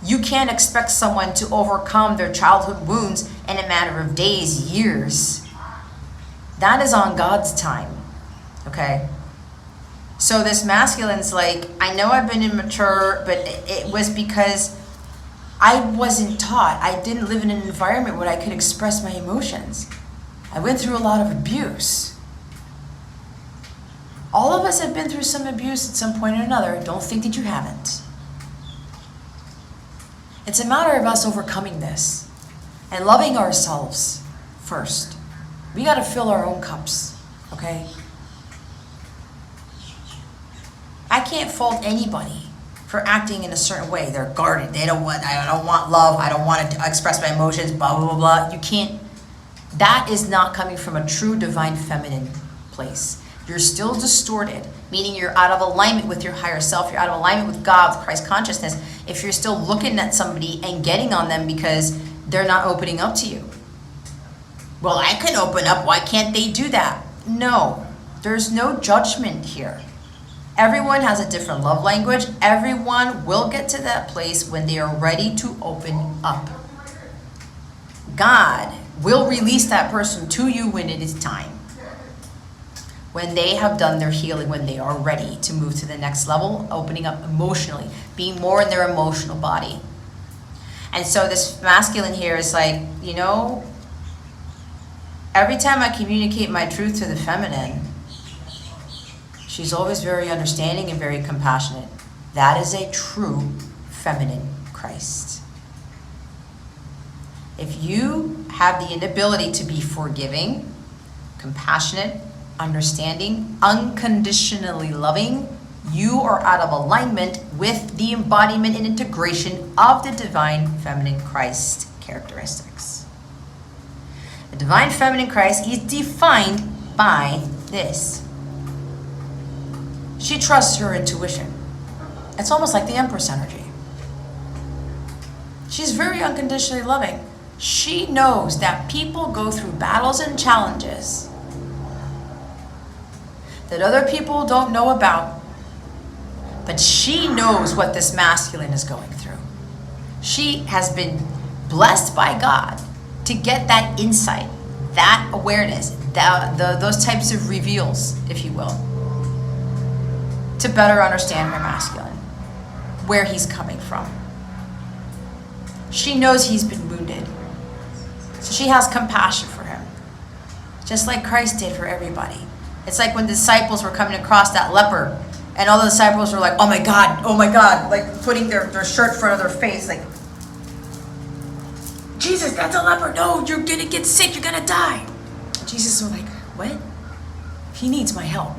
You can't expect someone to overcome their childhood wounds in a matter of days, years. That is on God's time, okay? So this masculine's like, I know I've been immature, but it was because I wasn't taught. I didn't live in an environment where I could express my emotions. I went through a lot of abuse. All of us have been through some abuse at some point or another. Don't think that you haven't. It's a matter of us overcoming this and loving ourselves first. We got to fill our own cups, okay? I can't fault anybody for acting in a certain way. They're guarded. I don't want love. I don't want to express my emotions, blah, blah, blah, blah. You can't. That is not coming from a true divine feminine place. You're still distorted, meaning you're out of alignment with your higher self. You're out of alignment with God, with Christ consciousness. If you're still looking at somebody and getting on them because they're not opening up to you. Well, I can open up. Why can't they do that? No, there's no judgment here. Everyone has a different love language. Everyone will get to that place when they are ready to open up. God will release that person to you when it is time. When they have done their healing, when they are ready to move to the next level, opening up emotionally, being more in their emotional body. And so this masculine here is like, you know, every time I communicate my truth to the feminine, she's always very understanding and very compassionate. That is a true feminine Christ. If you have the inability to be forgiving, compassionate, understanding, unconditionally loving, you are out of alignment with the embodiment and integration of the divine feminine Christ characteristics. The divine feminine Christ is defined by this. She trusts her intuition. It's almost like the Empress energy. She's very unconditionally loving. She knows that people go through battles and challenges that other people don't know about, but she knows what this masculine is going through. She has been blessed by God to get that insight, that awareness, those types of reveals, if you will, to better understand her masculine, where he's coming from. She knows he's been wounded, so she has compassion for him, just like Christ did for everybody. It's like when the disciples were coming across that leper, and all the disciples were like, oh my God, like putting their shirt in front of their face, like, Jesus, that's a leper. No, you're going to get sick. You're going to die. And Jesus was like, what? He needs my help.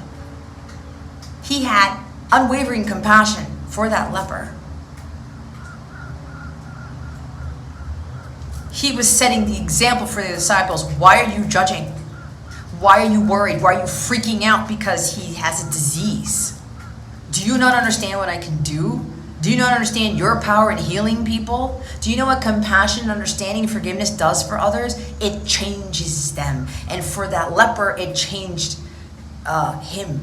He had unwavering compassion for that leper. He was setting the example for the disciples. Why are you judging? Why are you worried? Why are you freaking out because he has a disease? Do you not understand what I can do? Do you not understand your power in healing people? Do you know what compassion, understanding, and forgiveness does for others? It changes them. And for that leper, it changed him.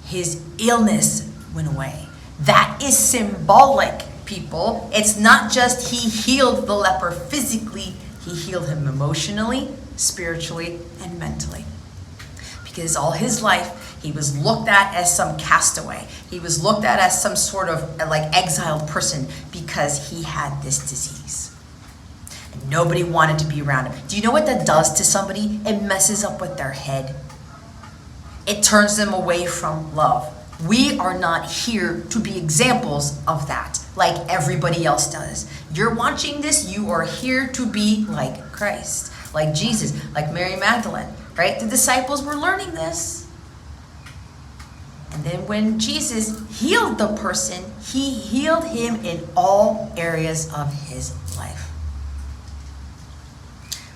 His illness went away. That is symbolic, people. It's not just he healed the leper physically, he healed him emotionally, spiritually, and mentally. Because all his life, he was looked at as some castaway. He was looked at as some sort of like exiled person because he had this disease. And nobody wanted to be around him. Do you know what that does to somebody? It messes up with their head. It turns them away from love. We are not here to be examples of that, like everybody else does. You're watching this, you are here to be like Christ, like Jesus, like Mary Magdalene, right? The disciples were learning this. And then when Jesus healed the person, he healed him in all areas of his life,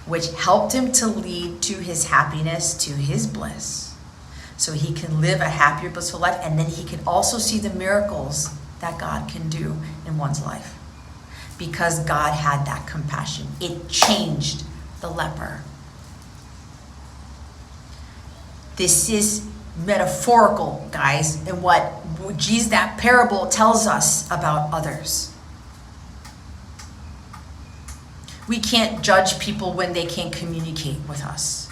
which helped him to lead to his happiness, to his bliss. So he can live a happier, blissful life, and then he can also see the miracles that God can do in one's life. Because God had that compassion. It changed the leper. This is metaphorical, guys, and what Jesus, that parable tells us about others. We can't judge people when they can't communicate with us.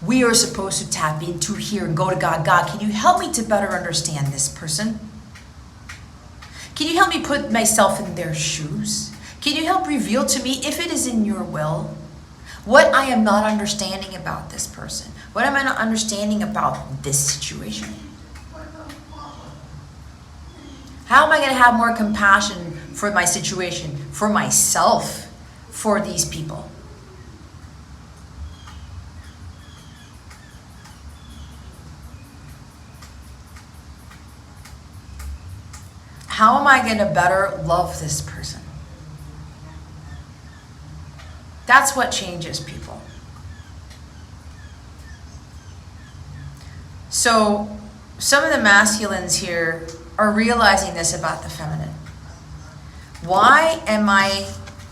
We are supposed to tap into here and go to God. God, can you help me to better understand this person? Can you help me put myself in their shoes? Can you help reveal to me, if it is in your will, what I am not understanding about this person? What am I not understanding about this situation? How am I going to have more compassion for my situation, for myself, for these people? How am I going to better love this person? That's what changes people. So some of the masculines here are realizing this about the feminine. Why am I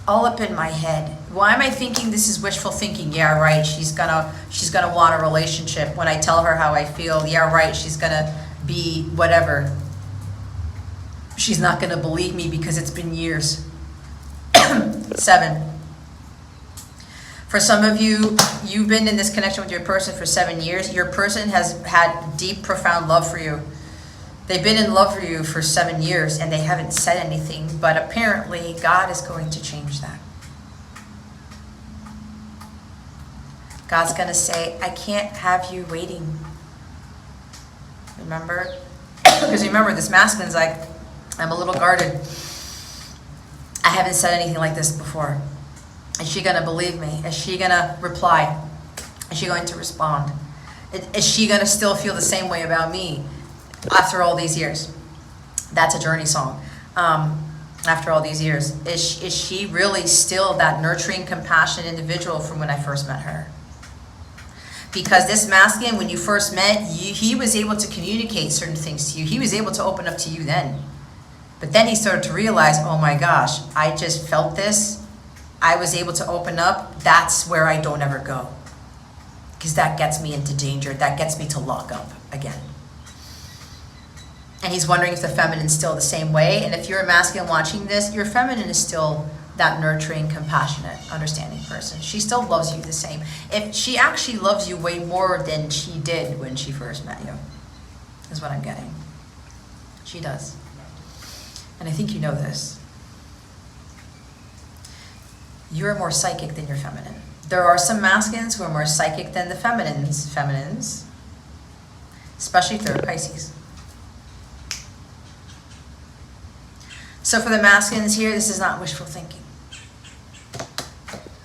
all up in my head? Why am I thinking this is wishful thinking? Yeah, right, she's gonna want a relationship. When I tell her how I feel, yeah, right, she's gonna be whatever. She's not gonna believe me because it's been years. 7. For some of you, you've been in this connection with your person for 7 years. Your person has had deep, profound love for you. They've been in love for you for 7 years and they haven't said anything, but apparently God is going to change that. God's going to say, I can't have you waiting. Remember? Because remember, this masculine's like, I'm a little guarded. I haven't said anything like this before. Is she going to believe me? Is she going to reply? Is she going to respond? Is she going to still feel the same way about me after all these years? That's a journey song. After all these years, is she really still that nurturing, compassionate individual from when I first met her? Because this masculine, when you first met, he was able to communicate certain things to you. He was able to open up to you then. But then he started to realize, oh my gosh, I just felt this. I was able to open up. That's where I don't ever go. Because that gets me into danger. That gets me to lock up again. And he's wondering if the feminine's still the same way. And if you're a masculine watching this, your feminine is still that nurturing, compassionate, understanding person. She still loves you the same. If she actually loves you way more than she did when she first met you, is what I'm getting. She does. And I think you know this. You're more psychic than your feminine. There are some masculines who are more psychic than the feminines, especially if they're Pisces. So for the masculines here, this is not wishful thinking.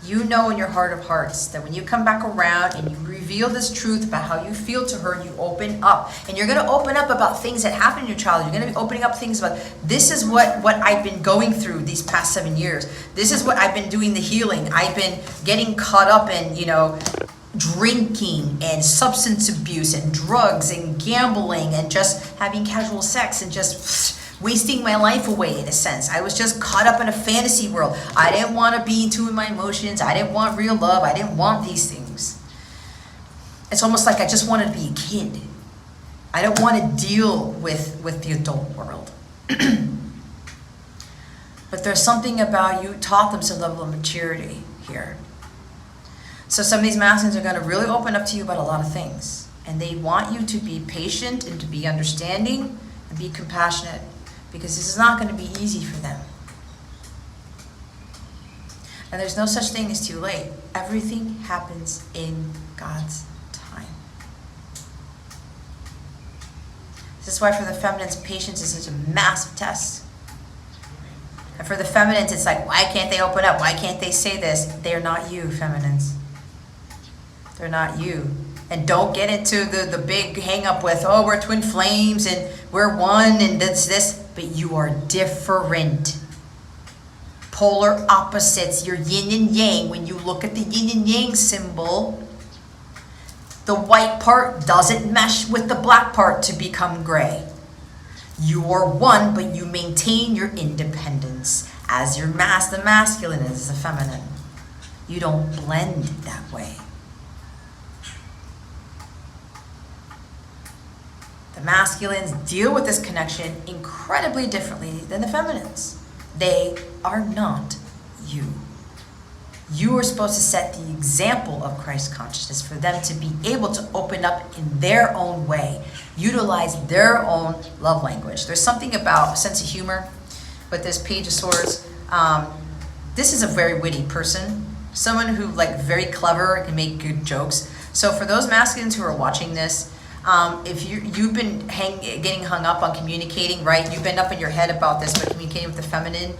You know in your heart of hearts that when you come back around and you reveal this truth about how you feel to her, you open up. And you're going to open up about things that happened in your childhood. You're going to be opening up things about, this is what I've been going through these past 7 years. This is what I've been doing the healing. I've been getting caught up in, drinking and substance abuse and drugs and gambling and just having casual sex and just wasting my life away in a sense. I was just caught up in a fantasy world. I didn't want to be in tune with my emotions. I didn't want real love. I didn't want these things. It's almost like I just wanted to be a kid. I don't want to deal with the adult world. But there's something about you taught them some level of maturity here. So some of these masculines are going to really open up to you about a lot of things. And they want you to be patient and to be understanding and be compassionate, because this is not going to be easy for them. And there's no such thing as too late. Everything happens in God's time. This is why for the feminines, patience is such a massive test. And for the feminines, it's like, why can't they open up? Why can't they say this? They're not you, feminines. They're not you. And don't get into the big hang up with, oh, we're twin flames and we're one and this. But you are different. Polar opposites. You're yin and yang. When you look at the yin and yang symbol, the white part doesn't mesh with the black part to become gray. You are one, but you maintain your independence as the masculine is the feminine. You don't blend that way. The masculines deal with this connection incredibly differently than the feminines. They are not you. You are supposed to set the example of Christ consciousness for them to be able to open up in their own way, utilize their own love language. There's something about a sense of humor with this Page of Swords. This is a very witty person, someone who very clever and can make good jokes. So for those masculines who are watching this, if you've been getting hung up on communicating, right? You've been up in your head about this, but communicating with the feminine,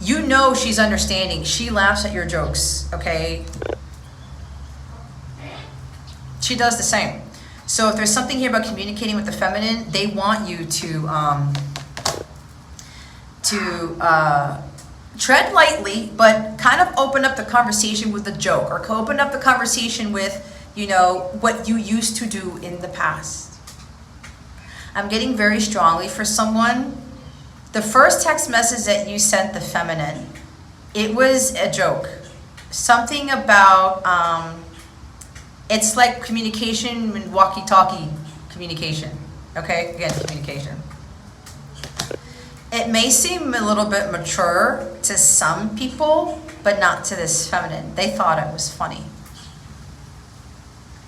you know she's understanding. She laughs at your jokes, okay? She does the same. So if there's something here about communicating with the feminine, they want you to tread lightly, but kind of open up the conversation with a joke, or open up the conversation with, what you used to do in the past. I'm getting very strongly for someone. The first text message that you sent the feminine, it was a joke. Something about, it's like communication and walkie-talkie communication. Okay, again, communication. It may seem a little bit mature to some people, but not to this feminine. They thought it was funny.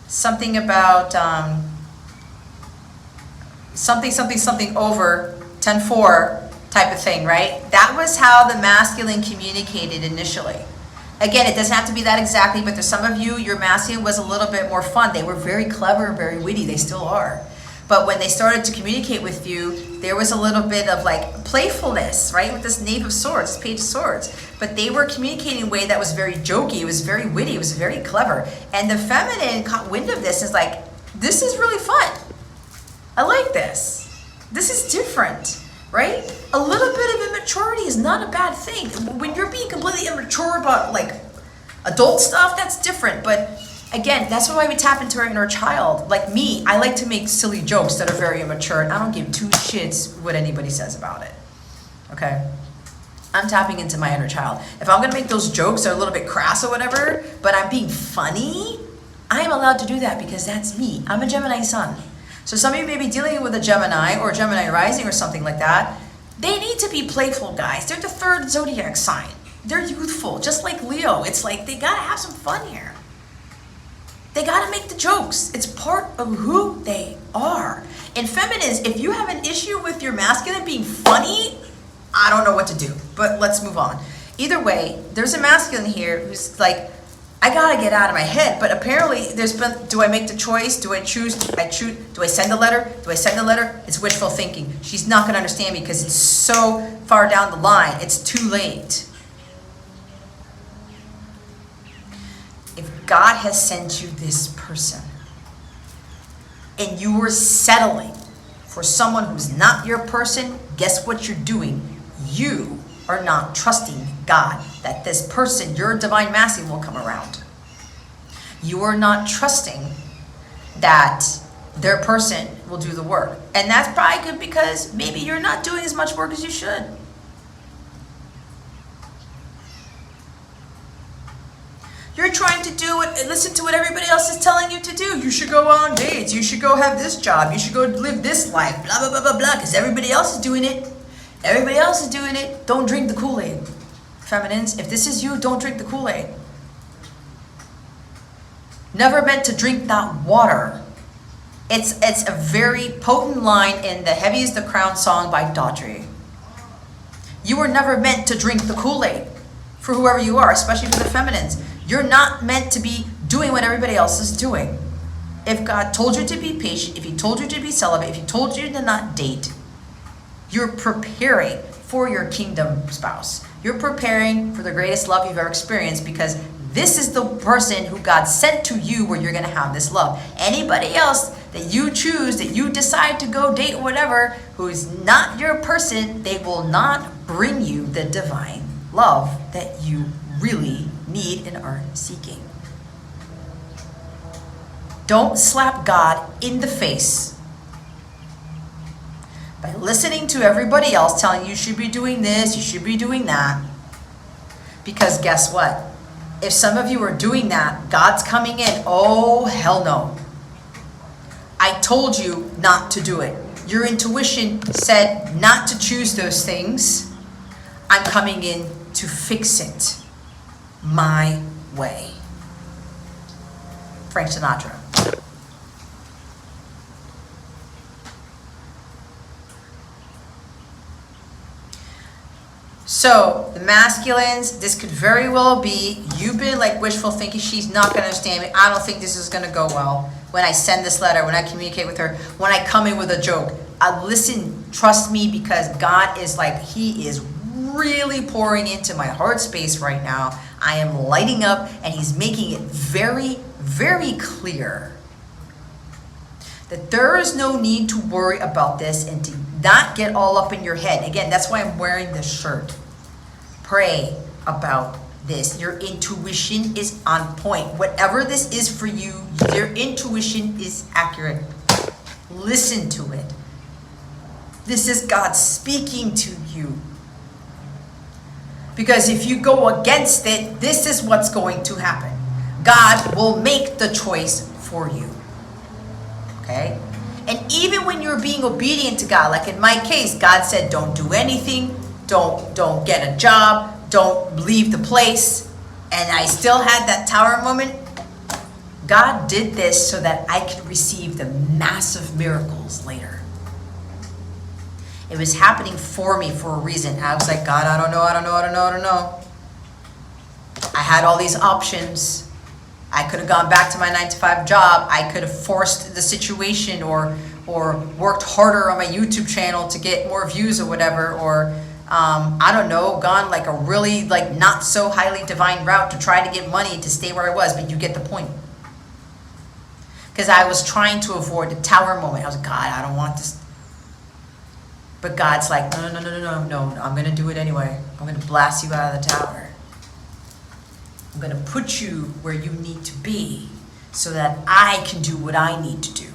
Something about something over 10-4 type of thing, right? That was how the masculine communicated initially. Again, it doesn't have to be that exactly, but there's some of you, your masculine was a little bit more fun. They were very clever and very witty. They still are. But when they started to communicate with you, there was a little bit of playfulness, right? With this Knave of Swords, this Page of Swords. But they were communicating in a way that was very jokey. It was very witty. It was very clever. And the feminine caught wind of this, is like, this is really fun. I like this. This is different, right? A little bit of immaturity is not a bad thing. When you're being completely immature about adult stuff, that's different. But again, that's why we tap into our inner child. Like me, I like to make silly jokes that are very immature, and I don't give two shits what anybody says about it. Okay? I'm tapping into my inner child. If I'm gonna make those jokes that are a little bit crass or whatever, but I'm being funny, I am allowed to do that because that's me. I'm a Gemini sun. So some of you may be dealing with a Gemini or Gemini rising or something like that. They need to be playful, guys. They're the third zodiac sign. They're youthful, just like Leo. It's like they gotta have some fun here. They gotta make the jokes. It's part of who they are. In feminines, if you have an issue with your masculine being funny, I don't know what to do, but let's move on. Either way, there's a masculine here who's like, I gotta get out of my head, but apparently there's been, do I make the choice? Do I choose? Do I send a letter? Do I send a letter? It's wishful thinking. She's not gonna understand me because it's so far down the line. It's too late. If God has sent you this person and you were settling for someone who's not your person, guess what you're doing? You are not trusting God that this person, your divine masculine, will come around. You are not trusting that their person will do the work. And that's probably good because maybe you're not doing as much work as you should. You're trying to listen to what everybody else is telling you to do. You should go on dates. You should go have this job. You should go live this life. Blah, blah, blah, blah, blah. Because everybody else is doing it. Everybody else is doing it. Don't drink the Kool-Aid. Feminines, if this is you, don't drink the Kool-Aid. Never meant to drink that water. It's a very potent line in The Heavy is the Crown song by Daughtry. You were never meant to drink the Kool-Aid for whoever you are, especially for the feminines. You're not meant to be doing what everybody else is doing. If God told you to be patient, if he told you to be celibate, if he told you to not date, you're preparing for your kingdom spouse. You're preparing for the greatest love you've ever experienced because this is the person who God sent to you where you're going to have this love. Anybody else that you choose, that you decide to go date or whatever, who is not your person, they will not bring you the divine love that you really need and are seeking. Don't slap God in the face by listening to everybody else telling you should be doing this, you should be doing that. Because guess what? If some of you are doing that, God's coming in. Oh, hell no. I told you not to do it. Your intuition said not to choose those things. I'm coming in to fix it my way. Frank Sinatra. So, the masculines, this could very well be, you've been like wishful thinking, she's not going to understand me. I don't think this is going to go well. When I send this letter, when I communicate with her, when I come in with a joke. Listen, trust me, because God is like, he is really pouring into my heart space right now. I am lighting up and he's making it very, very clear that there is no need to worry about this and to not get all up in your head. Again, that's why I'm wearing this shirt. Pray about this. Your intuition is on point. Whatever this is for you, your intuition is accurate. Listen to it. This is God speaking to you. Because if you go against it, this is what's going to happen. God will make the choice for you. Okay? And even when you're being obedient to God, like in my case, God said, don't do anything, don't get a job, don't leave the place. And I still had that tower moment. God did this so that I could receive the massive miracles later. It was happening for me for a reason. I was like, God, I don't know. I had all these options. I could have gone back to my 9-to-5 job. I could have forced the situation or worked harder on my YouTube channel to get more views or whatever, or I don't know, gone like a really like not so highly divine route to try to get money to stay where I was, but you get the point. Because I was trying to avoid the tower moment. I was like, God, I don't want this. But God's like, no, I'm going to do it anyway. I'm going to blast you out of the tower. I'm going to put you where you need to be so that I can do what I need to do.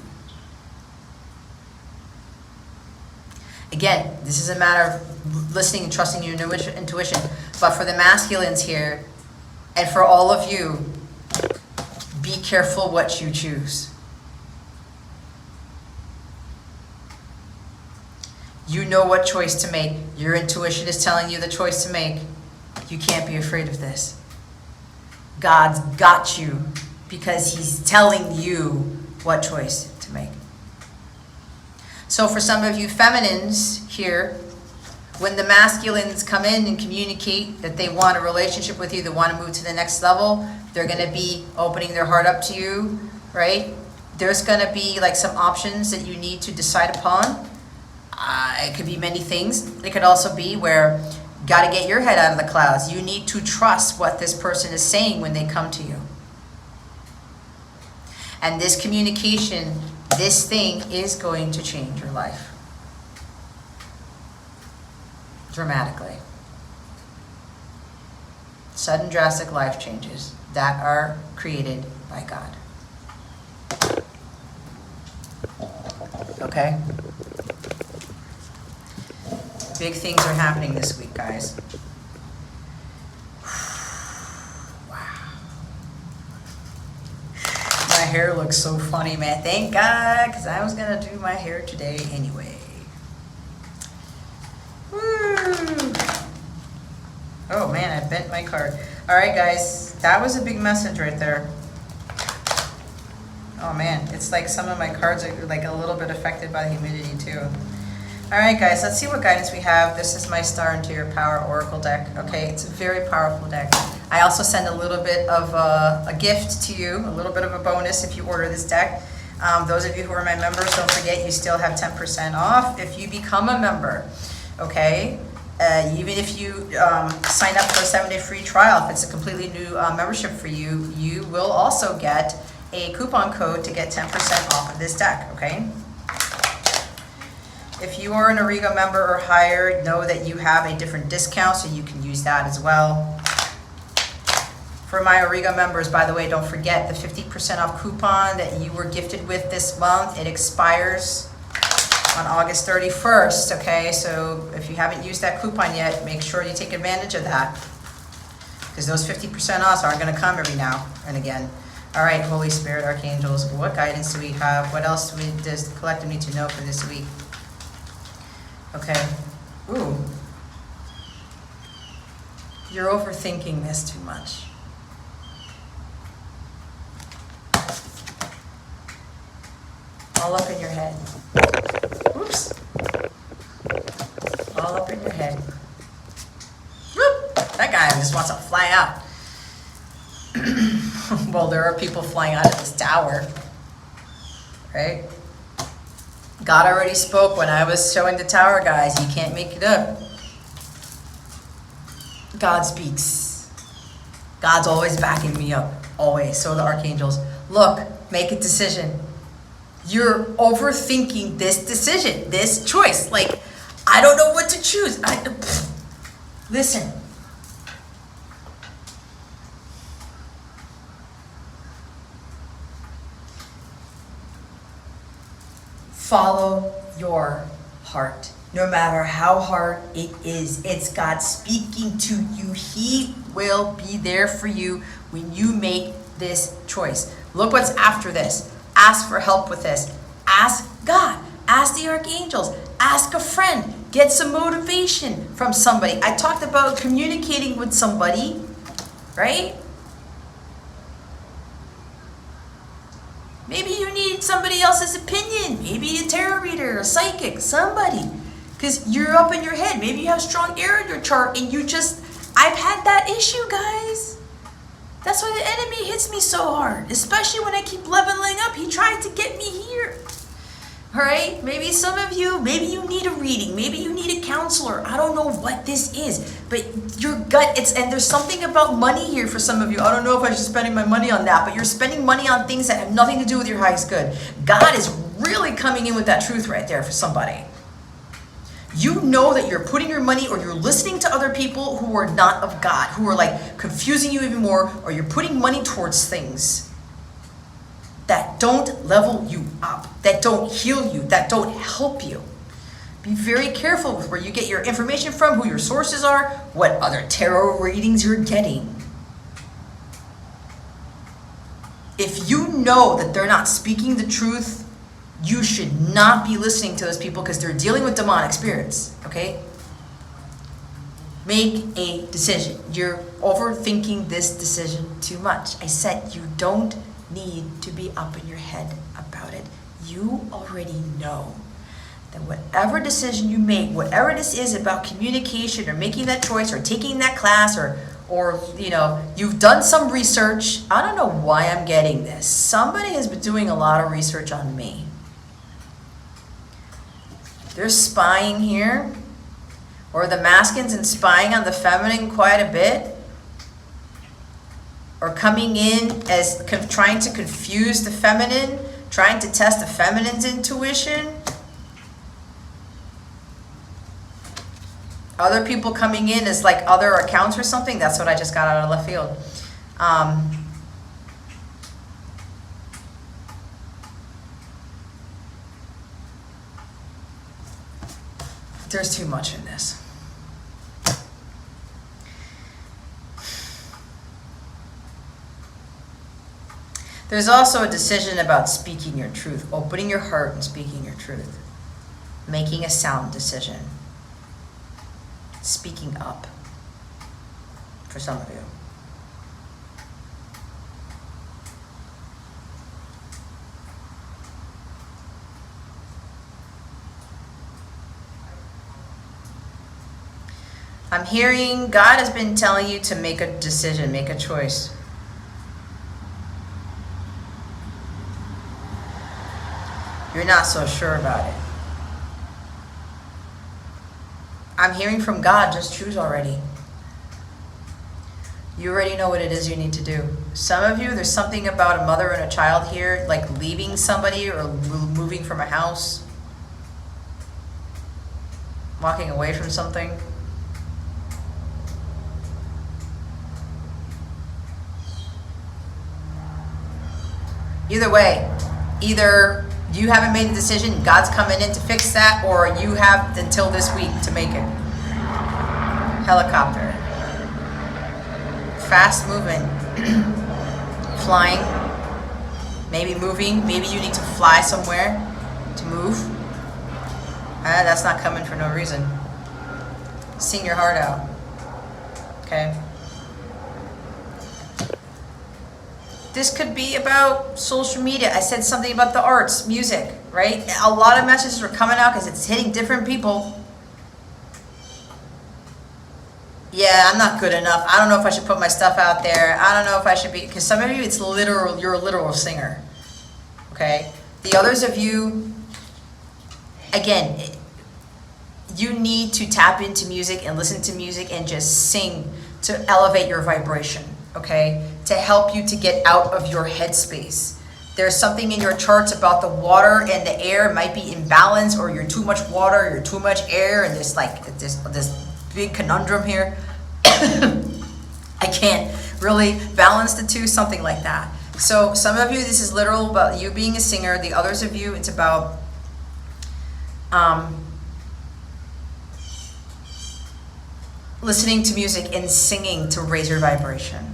Again, this is a matter of listening and trusting your intuition. But for the masculines here, and for all of you, be careful what you choose. You know what choice to make. Your intuition is telling you the choice to make. You can't be afraid of this. God's got you because he's telling you what choice to make. So for some of you feminines here, when the masculines come in and communicate that they want a relationship with you, they want to move to the next level, they're going to be opening their heart up to you, right? There's going to be like some options that you need to decide upon. It could be many things. It could also be where you got to get your head out of the clouds. You need to trust what this person is saying when they come to you. And this communication, this thing is going to change your life. Dramatically. Sudden drastic life changes that are created by God. Okay? Big things are happening this week, guys. Wow. My hair looks so funny, man. Thank God, because I was going to do my hair today anyway. Woo. Oh, man, I bent my card. All right, guys. That was a big message right there. Oh, man. It's like some of my cards are like a little bit affected by the humidity, too. All right, guys, let's see what guidance we have. This is my Star into Your Power Oracle deck. Okay, it's a very powerful deck. I also send a little bit of a gift to you, a little bit of a bonus if you order this deck. Those of you who are my members, don't forget you still have 10% off if you become a member. Okay, even if you sign up for a 7-day free trial, if it's a completely new membership for you, you will also get a coupon code to get 10% off of this deck. Okay. If you are an Origo member or higher, know that you have a different discount, so you can use that as well. For my Origo members, by the way, don't forget the 50% off coupon that you were gifted with this month. It expires on August 31st, okay? So if you haven't used that coupon yet, make sure you take advantage of that, because those 50% offs aren't going to come every now and again. All right, Holy Spirit, Archangels, what guidance do we have? What else does the collective need to know for this week? Okay. Ooh. You're overthinking this too much. All up in your head. Oops. All up in your head. Whoop. That guy just wants to fly out. Well, there are people flying out of this tower. Right? God already spoke when I was showing the tower, guys. You can't make it up. God speaks. God's always backing me up. Always. So the archangels. Look, make a decision. You're overthinking this decision, this choice. Like, I don't know what to choose. Listen. Follow your heart. No matter how hard it is, it's God speaking to you. He will be there for you when you make this choice. Look what's after this. Ask for help with this. Ask God. Ask the archangels. Ask a friend. Get some motivation from somebody. I talked about communicating with somebody, right? Maybe you need somebody else's opinion. Maybe a tarot reader, a psychic, somebody. Because you're up in your head. Maybe you have strong air in your chart and I've had that issue, guys. That's why the enemy hits me so hard. Especially when I keep leveling up. He tried to get me here. All right? Maybe some of you, maybe you need a reading. Maybe you need a counselor. I don't know what this is. But your gut, and there's something about money here for some of you. I don't know if I should be spending my money on that. But you're spending money on things that have nothing to do with your highest good. God is really coming in with that truth right there for somebody. You know that you're putting your money, or you're listening to other people who are not of God, who are like confusing you even more, or you're putting money towards things that don't level you up, that don't heal you, that don't help you. Be very careful with where you get your information from, who your sources are, what other tarot readings you're getting. If you know that they're not speaking the truth, you should not be listening to those people, because they're dealing with demonic spirits, okay? Make a decision. You're overthinking this decision too much. I said you don't need to be up in your head about it. You already know that whatever decision you make, whatever this is about communication or making that choice or taking that class or you know, you've done some research. I don't know why I'm getting this. Somebody has been doing a lot of research on me. They're spying here, or the masculines and spying on the feminine quite a bit, or coming in as trying to confuse the feminine, trying to test the feminine's intuition. Other people coming in as like other accounts or something. That's what I just got out of left field. There's too much in this. There's also a decision about speaking your truth, opening your heart and speaking your truth, making a sound decision, speaking up for some of you. I'm hearing God has been telling you to make a decision, make a choice. You're not so sure about it. I'm hearing from God, just choose already. You already know what it is you need to do. Some of you, there's something about a mother and a child here, like leaving somebody or moving from a house, walking away from something. Either way, either you haven't made the decision, God's coming in to fix that, or you have until this week to make it. Helicopter. Fast moving. Flying. Maybe moving. Maybe you need to fly somewhere to move. That's not coming for no reason. Sing your heart out. Okay? This could be about social media. I said something about the arts, music, right? A lot of messages are coming out because it's hitting different people. Yeah, I'm not good enough. I don't know if I should put my stuff out there. I don't know if I should be, because some of you, it's literal, you're a literal singer. Okay? The others of you, again, you need to tap into music and listen to music and just sing to elevate your vibration. Okay, to help you to get out of your headspace. There's something in your charts about the water and the air might be imbalanced, or you're too much water, or you're too much air, and there's like this big conundrum here. I can't really balance the two, something like that. So some of you, this is literal about you being a singer. The others of you, it's about listening to music and singing to raise your vibration.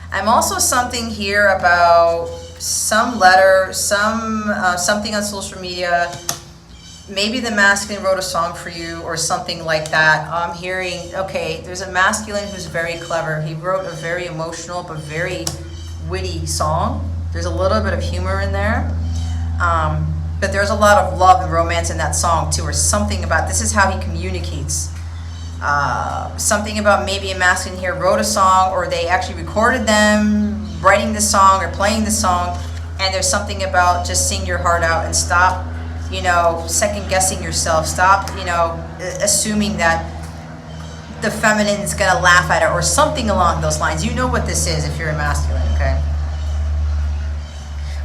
I'm also something here about some letter, something on social media. Maybe the masculine wrote a song for you or something like that. I'm hearing, okay, there's a masculine who's very clever. He wrote a very emotional but very witty song. There's a little bit of humor in there. But there's a lot of love and romance in that song too, or something about, this is how he communicates. Something about maybe a masculine here wrote a song, or they actually recorded them writing the song or playing the song, and there's something about just sing your heart out and stop, second guessing yourself. Stop, assuming that the feminine's gonna laugh at it or something along those lines. You know what this is if you're a masculine, okay?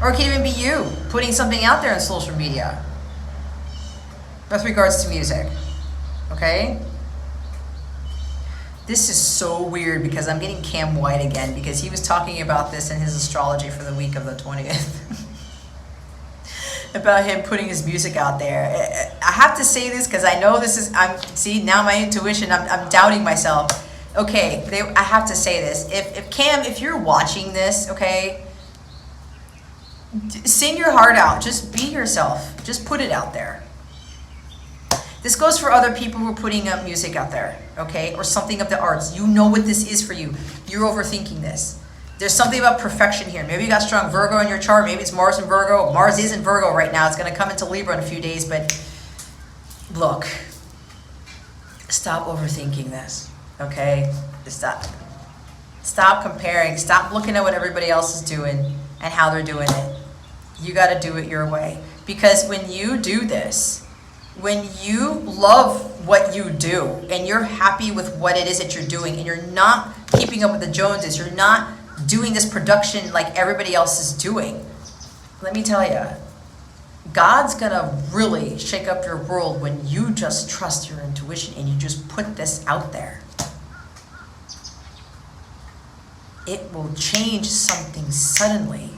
Or it can even be you putting something out there on social media with regards to music, okay? This is so weird because I'm getting Cam White again, because he was talking about this in his astrology for the week of the 20th. About him putting his music out there. I have to say this because I know this is, now my intuition, I'm doubting myself. Okay, I have to say this. If Cam, if you're watching this, okay, sing your heart out. Just be yourself. Just put it out there. This goes for other people who are putting up music out there, okay? Or something of the arts. You know what this is for you. You're overthinking this. There's something about perfection here. Maybe you got strong Virgo in your chart. Maybe it's Mars in Virgo. Mars is in Virgo right now. It's going to come into Libra in a few days. But look, stop overthinking this, okay? Stop comparing. Stop looking at what everybody else is doing and how they're doing it. You got to do it your way. Because when you do this, when you love what you do and you're happy with what it is that you're doing and you're not keeping up with the Joneses, you're not doing this production like everybody else is doing, let me tell you, God's gonna really shake up your world when you just trust your intuition and you just put this out there. It will change something suddenly.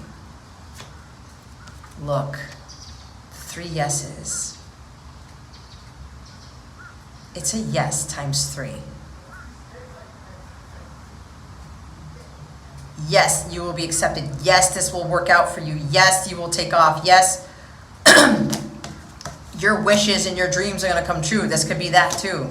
Look, 3 yeses. It's a yes times 3. Yes, you will be accepted. Yes, this will work out for you. Yes, you will take off. Yes, your wishes and your dreams are going to come true. This could be that too.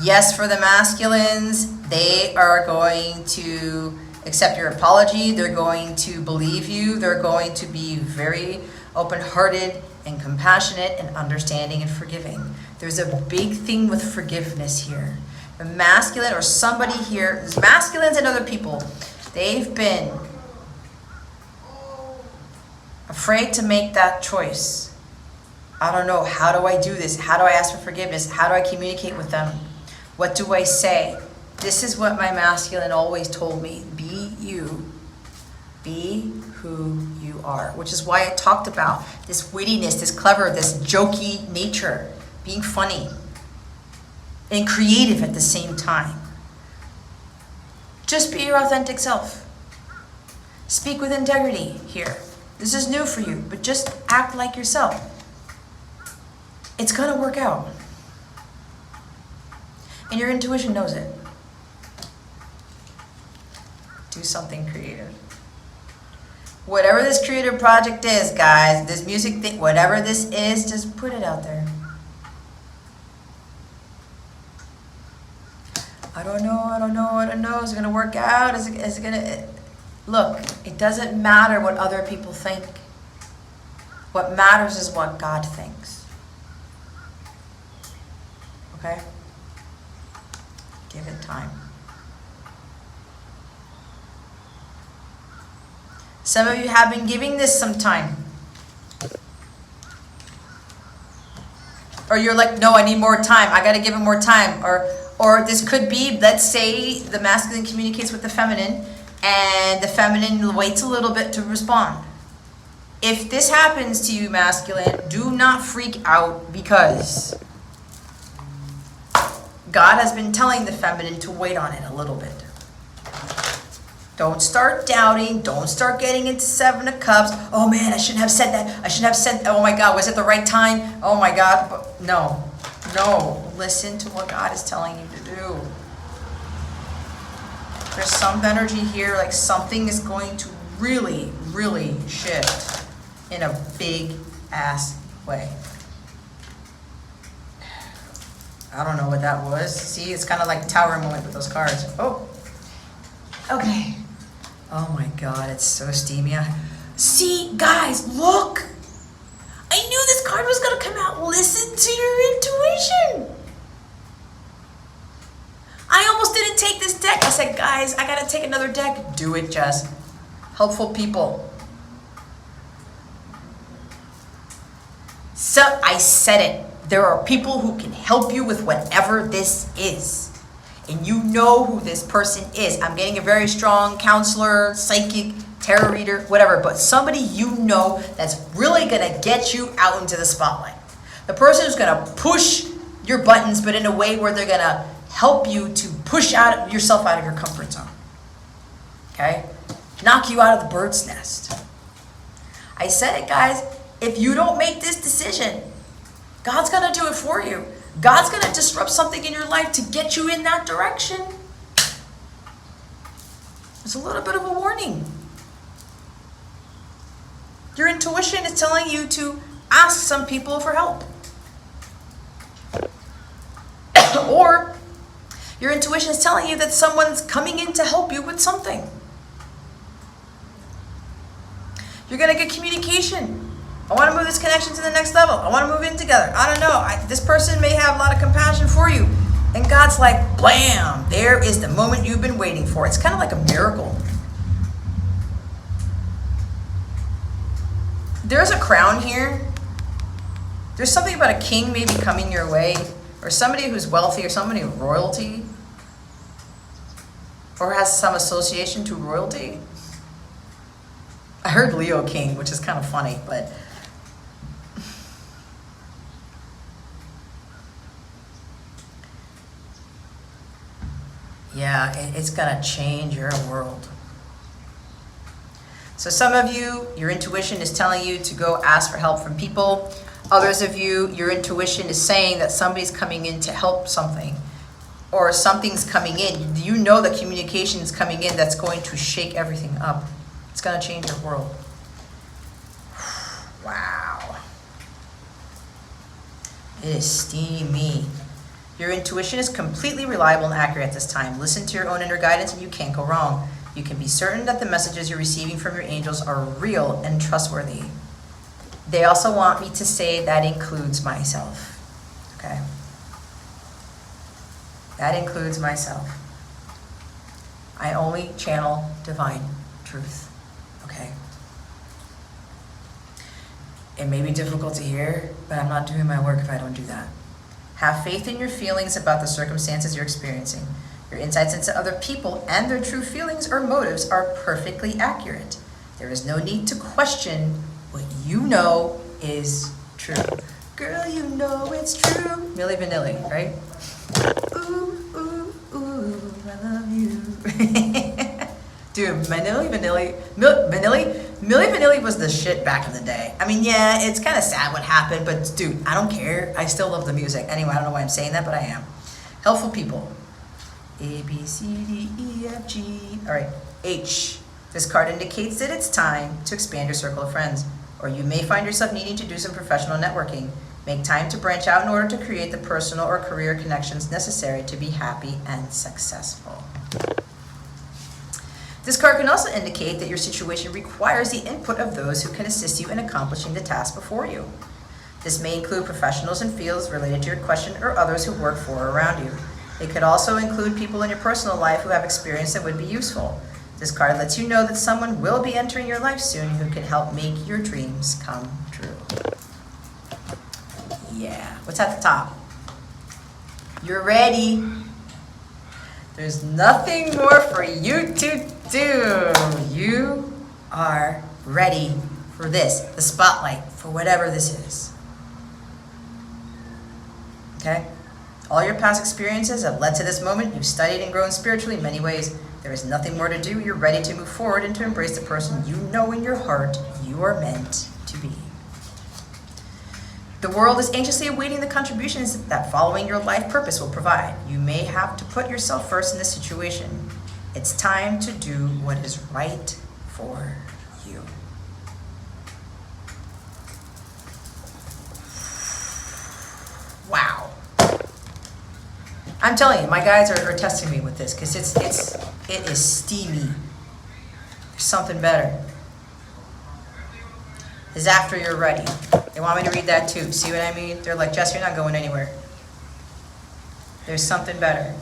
Yes, for the masculines, they are going to accept your apology. They're going to believe you. They're going to be very open-hearted and compassionate and understanding and forgiving. There's a big thing with forgiveness here. The masculine or somebody here, masculines and other people, they've been afraid to make that choice. I don't know, how do I do this? How do I ask for forgiveness? How do I communicate with them? What do I say? This is what my masculine always told me. Be you. Be who you are. Which is why I talked about this wittiness, this clever, this jokey nature. Being funny. And creative at the same time. Just be your authentic self. Speak with integrity here. This is new for you, but just act like yourself. It's gonna work out. And your intuition knows it. Do something creative. Whatever this creative project is, guys, this music thing, whatever this is, just put it out there. I don't know. Is it gonna work out? Is it gonna... Look, it doesn't matter what other people think. What matters is what God thinks. Okay? Give it time. Some of you have been giving this some time. Or you're like, no, I need more time. I gotta give it more time. Or this could be, let's say the masculine communicates with the feminine and the feminine waits a little bit to respond. If this happens to you, masculine, do not freak out because God has been telling the feminine to wait on it a little bit. Don't start doubting. Don't start getting into 7 of Cups. Oh man, I shouldn't have said that. I shouldn't have said, oh my God, was it the right time? Oh my God. But no. Listen to what God is telling you to do. There's some energy here, like something is going to really, really shift in a big ass way. I don't know what that was. See, it's kind of like Tower moment with those cards. Oh, okay. Oh my God, it's so steamy. See, guys, look. I knew this card was going to come out. Listen to your intuition. I almost didn't take this deck. I said, guys, I got to take another deck. Do it, Jess. Helpful people. So I said it. There are people who can help you with whatever this is. And you know who this person is. I'm getting a very strong counselor, psychic, tarot reader, whatever. But somebody you know that's really going to get you out into the spotlight. The person who's going to push your buttons, but in a way where they're going to help you to push yourself out of your comfort zone. Okay? Knock you out of the bird's nest. I said it, guys. If you don't make this decision, God's going to do it for you. God's going to disrupt something in your life to get you in that direction. It's a little bit of a warning. Your intuition is telling you to ask some people for help. Or your intuition is telling you that someone's coming in to help you with something. You're going to get communication. I want to move this connection to the next level. I want to move in together. I don't know. This person may have a lot of compassion for you. And God's like, blam, there is the moment you've been waiting for. It's kind of like a miracle. There's a crown here. There's something about a king maybe coming your way. Or somebody who's wealthy or somebody of royalty. Or has some association to royalty. I heard Leo King, which is kind of funny, but Yeah, it's gonna change your world. So some of you, your intuition is telling you to go ask for help from people. Others of you, your intuition is saying that somebody's coming in to help something, or something's coming in. You know that communication is coming in that's going to shake everything up. It's gonna change your world. Wow. It is steamy. Your intuition is completely reliable and accurate at this time. Listen to your own inner guidance and you can't go wrong. You can be certain that the messages you're receiving from your angels are real and trustworthy. They also want me to say that includes myself. Okay? That includes myself. I only channel divine truth. Okay? It may be difficult to hear, but I'm not doing my work if I don't do that. Have faith in your feelings about the circumstances you're experiencing. Your insights into other people and their true feelings or motives are perfectly accurate. There is no need to question what you know is true. Girl, you know it's true. Milli Vanilli, right? Ooh, ooh, ooh, I love you. Dude, Milli Vanilli was the shit back in the day. I mean, yeah, it's kind of sad what happened, but dude, I don't care. I still love the music. Anyway, I don't know why I'm saying that, but I am. Helpful people. A, B, C, D, E, F, G. All right, H. This card indicates that it's time to expand your circle of friends, or you may find yourself needing to do some professional networking. Make time to branch out in order to create the personal or career connections necessary to be happy and successful. This card can also indicate that your situation requires the input of those who can assist you in accomplishing the task before you. This may include professionals in fields related to your question or others who work for or around you. It could also include people in your personal life who have experience that would be useful. This card lets you know that someone will be entering your life soon who can help make your dreams come true. Yeah, what's at the top? You're ready. There's nothing more for you to do. You are ready for this, the spotlight, for whatever this is. Okay? All your past experiences have led to this moment. You've studied and grown spiritually in many ways. There is nothing more to do. You're ready to move forward and to embrace the person you know in your heart you are meant to be. The world is anxiously awaiting the contributions that following your life purpose will provide. You may have to put yourself first in this situation. It's time to do what is right for you. Wow. I'm telling you, my guides are testing me with this because it is steamy. There's something better. Is after you're ready. They want me to read that too. See what I mean? They're like, Jess, you're not going anywhere. There's something better.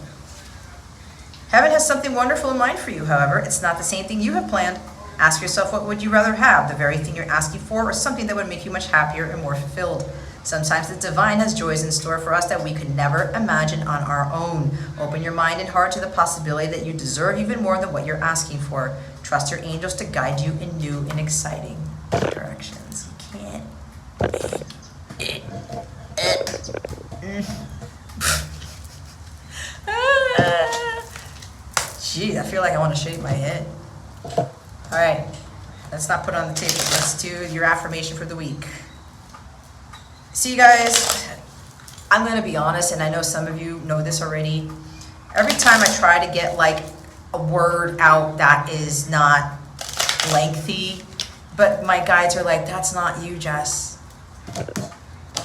Heaven has something wonderful in mind for you, however. It's not the same thing you have planned. Ask yourself, what would you rather have? The very thing you're asking for, or something that would make you much happier and more fulfilled? Sometimes the divine has joys in store for us that we could never imagine on our own. Open your mind and heart to the possibility that you deserve even more than what you're asking for. Trust your angels to guide you in new and exciting directions. You can't make it. Gee, I feel like I want to shave my head. All right, let's not put it on the table. Let's do your affirmation for the week. See, you guys, I'm going to be honest, and I know some of you know this already. Every time I try to get like a word out that is not lengthy, but my guides are like, that's not you, Jess.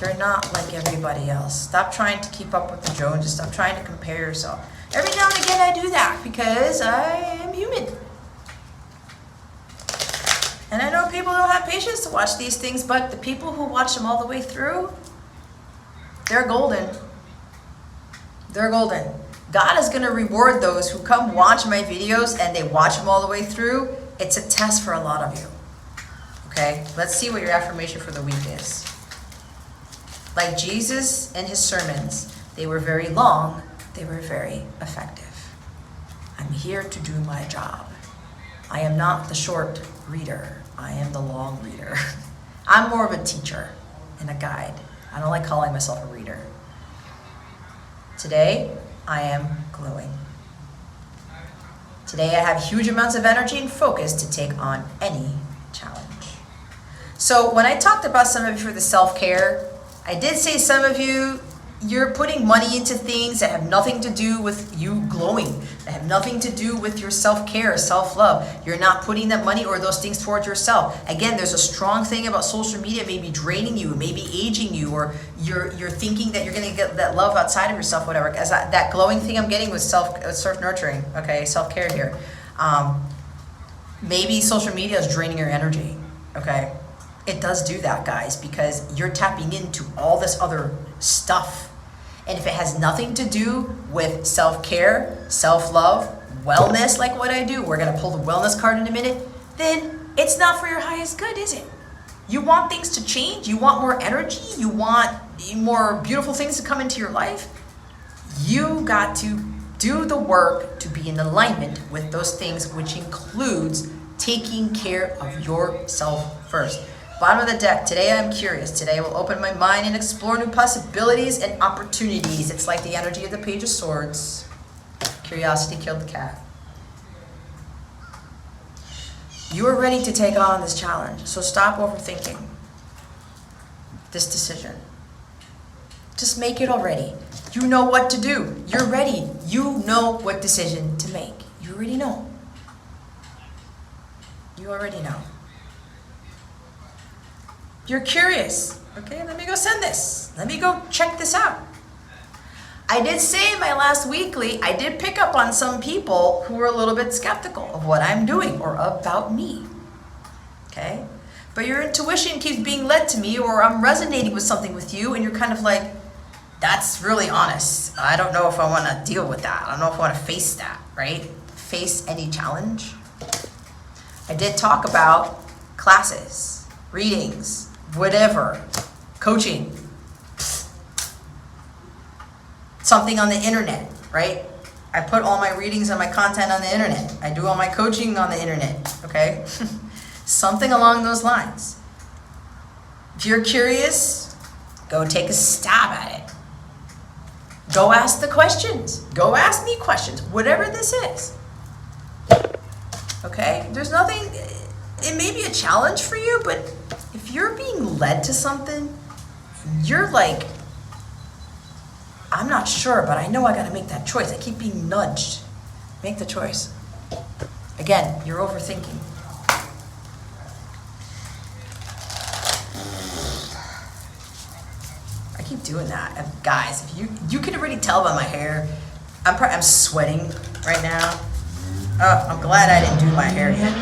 You're not like everybody else. Stop trying to keep up with the Joneses. Stop trying to compare yourself. Every now and again I do that because I am human. And I know people don't have patience to watch these things, but the people who watch them all the way through, they're golden. They're golden. God is going to reward those who come watch my videos and they watch them all the way through. It's a test for a lot of you. Okay? Let's see what your affirmation for the week is. Like Jesus and his sermons, they were very long, they were very effective. I'm here to do my job. I am not the short reader. I am the long reader. I'm more of a teacher and a guide. I don't like calling myself a reader. Today, I am glowing. Today I have huge amounts of energy and focus to take on any challenge. So when I talked about some of you for the self-care, I did say some of you, you're putting money into things that have nothing to do with you glowing, that have nothing to do with your self-care, self-love. You're not putting that money or those things towards yourself. Again, there's a strong thing about social media maybe draining you, maybe aging you, or you're thinking that you're going to get that love outside of yourself, whatever. As that glowing thing I'm getting with self-nurturing, okay, self-care here. Maybe social media is draining your energy, okay? It does do that, guys, because you're tapping into all this other stuff. And if it has nothing to do with self-care, self-love, wellness, like what I do, we're going to pull the wellness card in a minute, then it's not for your highest good, is it? You want things to change? You want more energy? You want more beautiful things to come into your life? You got to do the work to be in alignment with those things, which includes taking care of yourself first. Bottom of the deck, today I'm curious. Today I will open my mind and explore new possibilities and opportunities. It's like the energy of the Page of Swords. Curiosity killed the cat. You are ready to take on this challenge, so stop overthinking this decision. Just make it already. You know what to do. You're ready. You know what decision to make. You already know. You already know. You're curious. Okay, let me go send this. Let me go check this out. I did say in my last weekly, I did pick up on some people who were a little bit skeptical of what I'm doing or about me. Okay? But your intuition keeps being led to me, or I'm resonating with something with you, and you're kind of like, that's really honest. I don't know if I want to deal with that. I don't know if I want to face that, right? Face any challenge. I did talk about classes, readings, whatever, coaching, something on the internet, right? I put all my readings and my content on the internet. I do all my coaching on the internet, okay? Something along those lines. If you're curious, go take a stab at it. Go ask the questions. Go ask me questions, whatever this is. Okay? There's nothing, it may be a challenge for you, but if you're being led to something, you're like, I'm not sure, but I know I gotta make that choice. I keep being nudged. Make the choice. Again, you're overthinking. I keep doing that. And guys, if you can already tell by my hair, I'm sweating right now. Oh, I'm glad I didn't do my hair yet.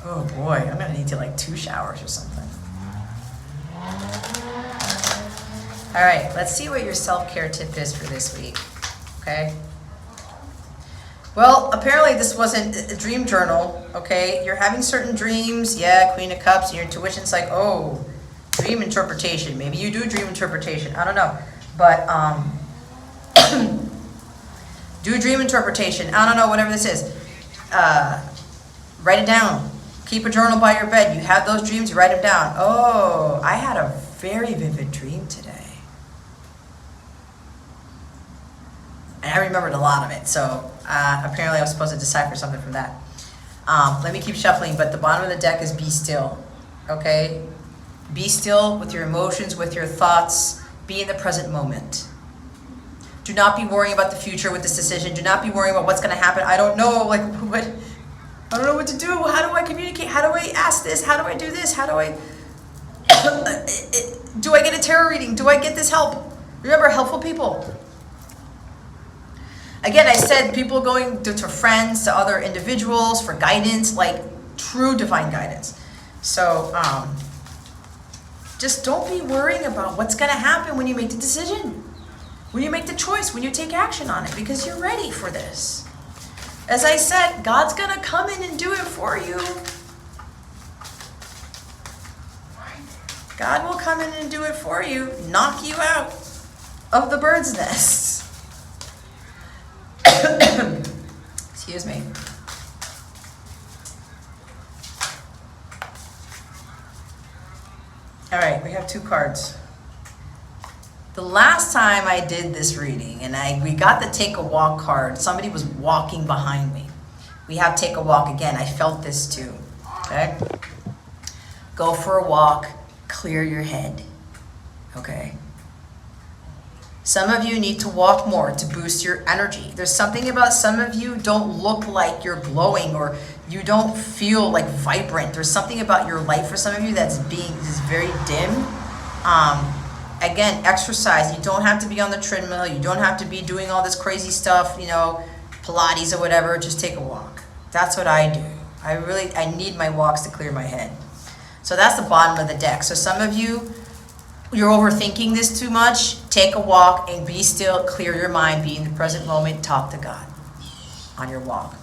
Oh boy, I'm gonna need to like 2 showers or something. All right, let's see what your self-care tip is for this week, okay? Well, apparently this wasn't a dream journal, okay? You're having certain dreams, yeah, Queen of Cups, and your intuition's like, oh, dream interpretation. Maybe you do dream interpretation, I don't know. But, do dream interpretation, I don't know, whatever this is. Write it down. Keep a journal by your bed. You have those dreams, you write them down. Oh, I had a very vivid dream today. And I remembered a lot of it, so apparently I was supposed to decipher something from that. Let me keep shuffling, but the bottom of the deck is be still, okay? Be still with your emotions, with your thoughts. Be in the present moment. Do not be worrying about the future with this decision. Do not be worrying about what's going to happen. I don't know, like, what? I don't know what to do. How do I communicate? How do I ask this? How do I do this? How do I... do I get a tarot reading? Do I get this help? Remember, helpful people. Again, I said people going to friends, to other individuals for guidance, like true divine guidance. So, just don't be worrying about what's going to happen when you make the decision, when you make the choice, when you take action on it, because you're ready for this. As I said, God's going to come in and do it for you. God will come in and do it for you, knock you out of the bird's nest. Excuse me. All right, we have 2 cards. The last time I did this reading, and we got the take a walk card, somebody was walking behind me. We have take a walk again. I felt this too, okay? Go for a walk, clear your head, okay? Some of you need to walk more to boost your energy. There's something about some of you don't look like you're glowing, or you don't feel like vibrant. There's something about your light for some of you that's very dim. Again, exercise. You don't have to be on the treadmill. You don't have to be doing all this crazy stuff, you know, Pilates or whatever. Just take a walk. That's what I do. I need my walks to clear my head. So that's the bottom of the deck. So some of you, you're overthinking this too much. Take a walk and be still, clear your mind, be in the present moment, talk to God on your walk.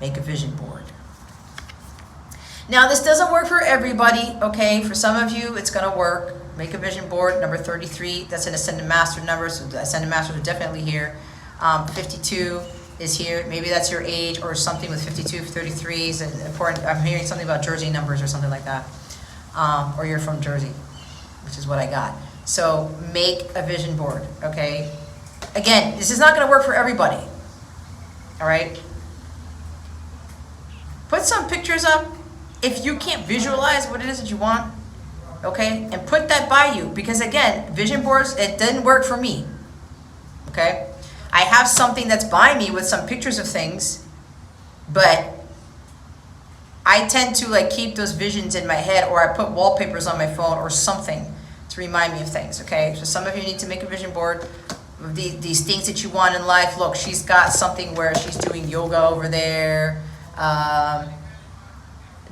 Make a vision board. Now, this doesn't work for everybody, okay? For some of you, it's going to work. Make a vision board, number 33. That's an Ascended Master number, so the Ascended Masters are definitely here. 52 is here. Maybe that's your age or something with 52, 33 is important. I'm hearing something about Jersey numbers or something like that. Or you're from Jersey, which is what I got. So make a vision board, okay? Again, this is not going to work for everybody, all right? Put some pictures up if you can't visualize what it is that you want, okay? And put that by you, because again, vision boards, it didn't work for me, okay? I have something that's by me with some pictures of things, but I tend to like keep those visions in my head, or I put wallpapers on my phone or something to remind me of things, okay? So some of you need to make a vision board of these things that you want in life. Look, she's got something where she's doing yoga over there.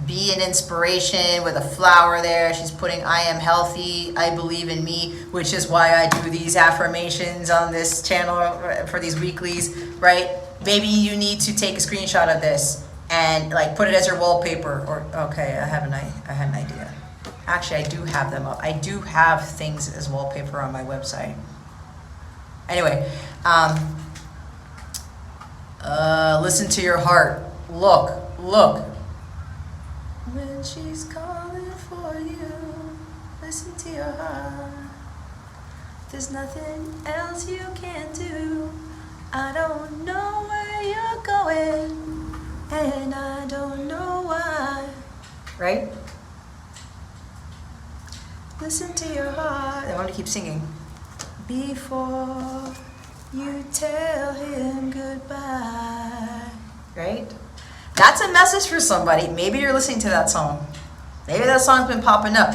Be an inspiration with a flower there. She's putting I am healthy, I believe in me, which is why I do these affirmations on this channel for these weeklies, right? Maybe you need to take a screenshot of this and like put it as your wallpaper, or okay, I had an idea. Actually, I do have them up. I do have things as wallpaper on my website. Anyway, listen to your heart. Look. When she's calling for you, listen to your heart. There's nothing else you can do. I don't know where you're going, and I don't know why. Right? Listen to your heart. I want to keep singing. Before you tell him goodbye. Right? That's a message for somebody. Maybe you're listening to that song. Maybe that song's been popping up.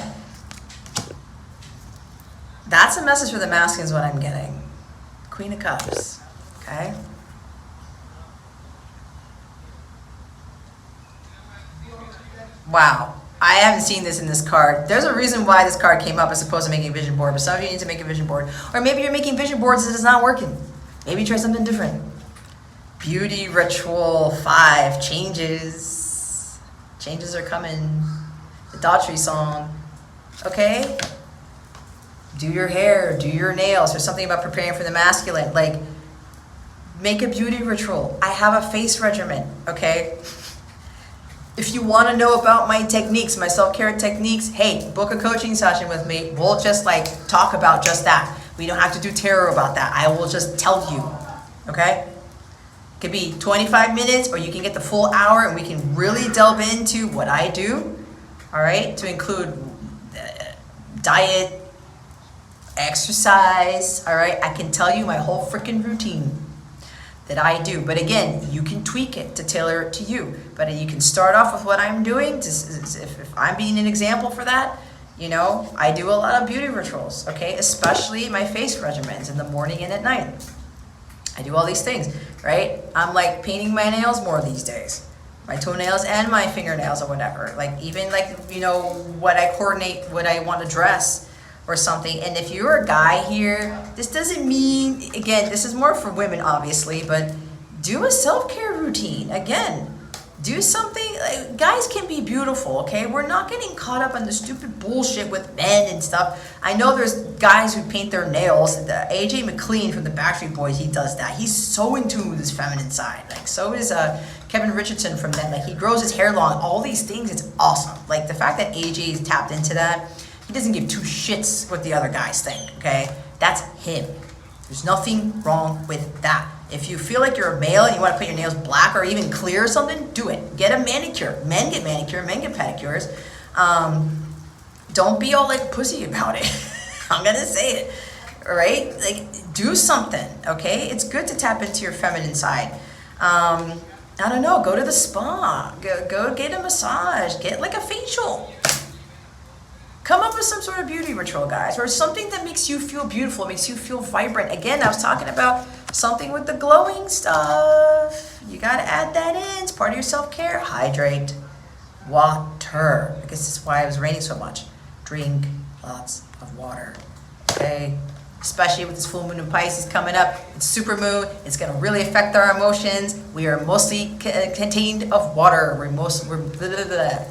That's a message for the masculines, what I'm getting. Queen of Cups. Okay? Wow. I haven't seen this in this card. There's a reason why this card came up as opposed to making a vision board, but some of you need to make a vision board. Or maybe you're making vision boards and it's not working. Maybe try something different. Beauty Ritual 5, changes. Changes are coming. The Daughtry song. Okay? Do your hair, do your nails. There's something about preparing for the masculine. Like, make a beauty ritual. I have a face regimen, okay? If you want to know about my techniques, my self-care techniques, hey, book a coaching session with me. We'll just like talk about just that. We don't have to do tarot about that. I will just tell you, okay? It could be 25 minutes, or you can get the full hour, and we can really delve into what I do, all right? To include diet, exercise, all right? I can tell you my whole freaking routine that I do. But again, you can tweak it to tailor it to you. But you can start off with what I'm doing. If I'm being an example for that, you know, I do a lot of beauty rituals, okay? Especially my face regimens in the morning and at night. I do all these things, right? I'm like painting my nails more these days. My toenails and my fingernails or whatever. Like even like, you know, what I coordinate, what I want to dress or something. And if you're a guy here, this doesn't mean, again, this is more for women obviously, but do a self-care routine. Again, do something, like, guys can be beautiful, okay? We're not getting caught up on the stupid bullshit with men and stuff. I know there's guys who paint their nails. AJ McLean from the Backstreet Boys, he does that. He's so in tune with his feminine side. Like, so is Kevin Richardson from them. Like, he grows his hair long. All these things, it's awesome. Like, the fact that AJ is tapped into that, He doesn't give two shits what the other guys think, okay? That's him. There's nothing wrong with that. If you feel like you're a male and you want to put your nails black or even clear or something, do it. Get a manicure. Men get manicure, men get pedicures. Don't be all like pussy about it. I'm going to say it, all right? Like, do something, okay? It's good to tap into your feminine side. I don't know, go to the spa. Go get a massage. Get like a facial. Come up with some sort of beauty ritual, guys, or something that makes you feel beautiful, makes you feel vibrant. Again, I was talking about something with the glowing stuff. You got to add that in. It's part of your self-care. Hydrate. Water. I guess that's why it was raining so much. Drink lots of water, okay? Especially with this full moon in Pisces coming up. It's super moon. It's going to really affect our emotions. We are mostly contained of water. We're blah, blah, blah.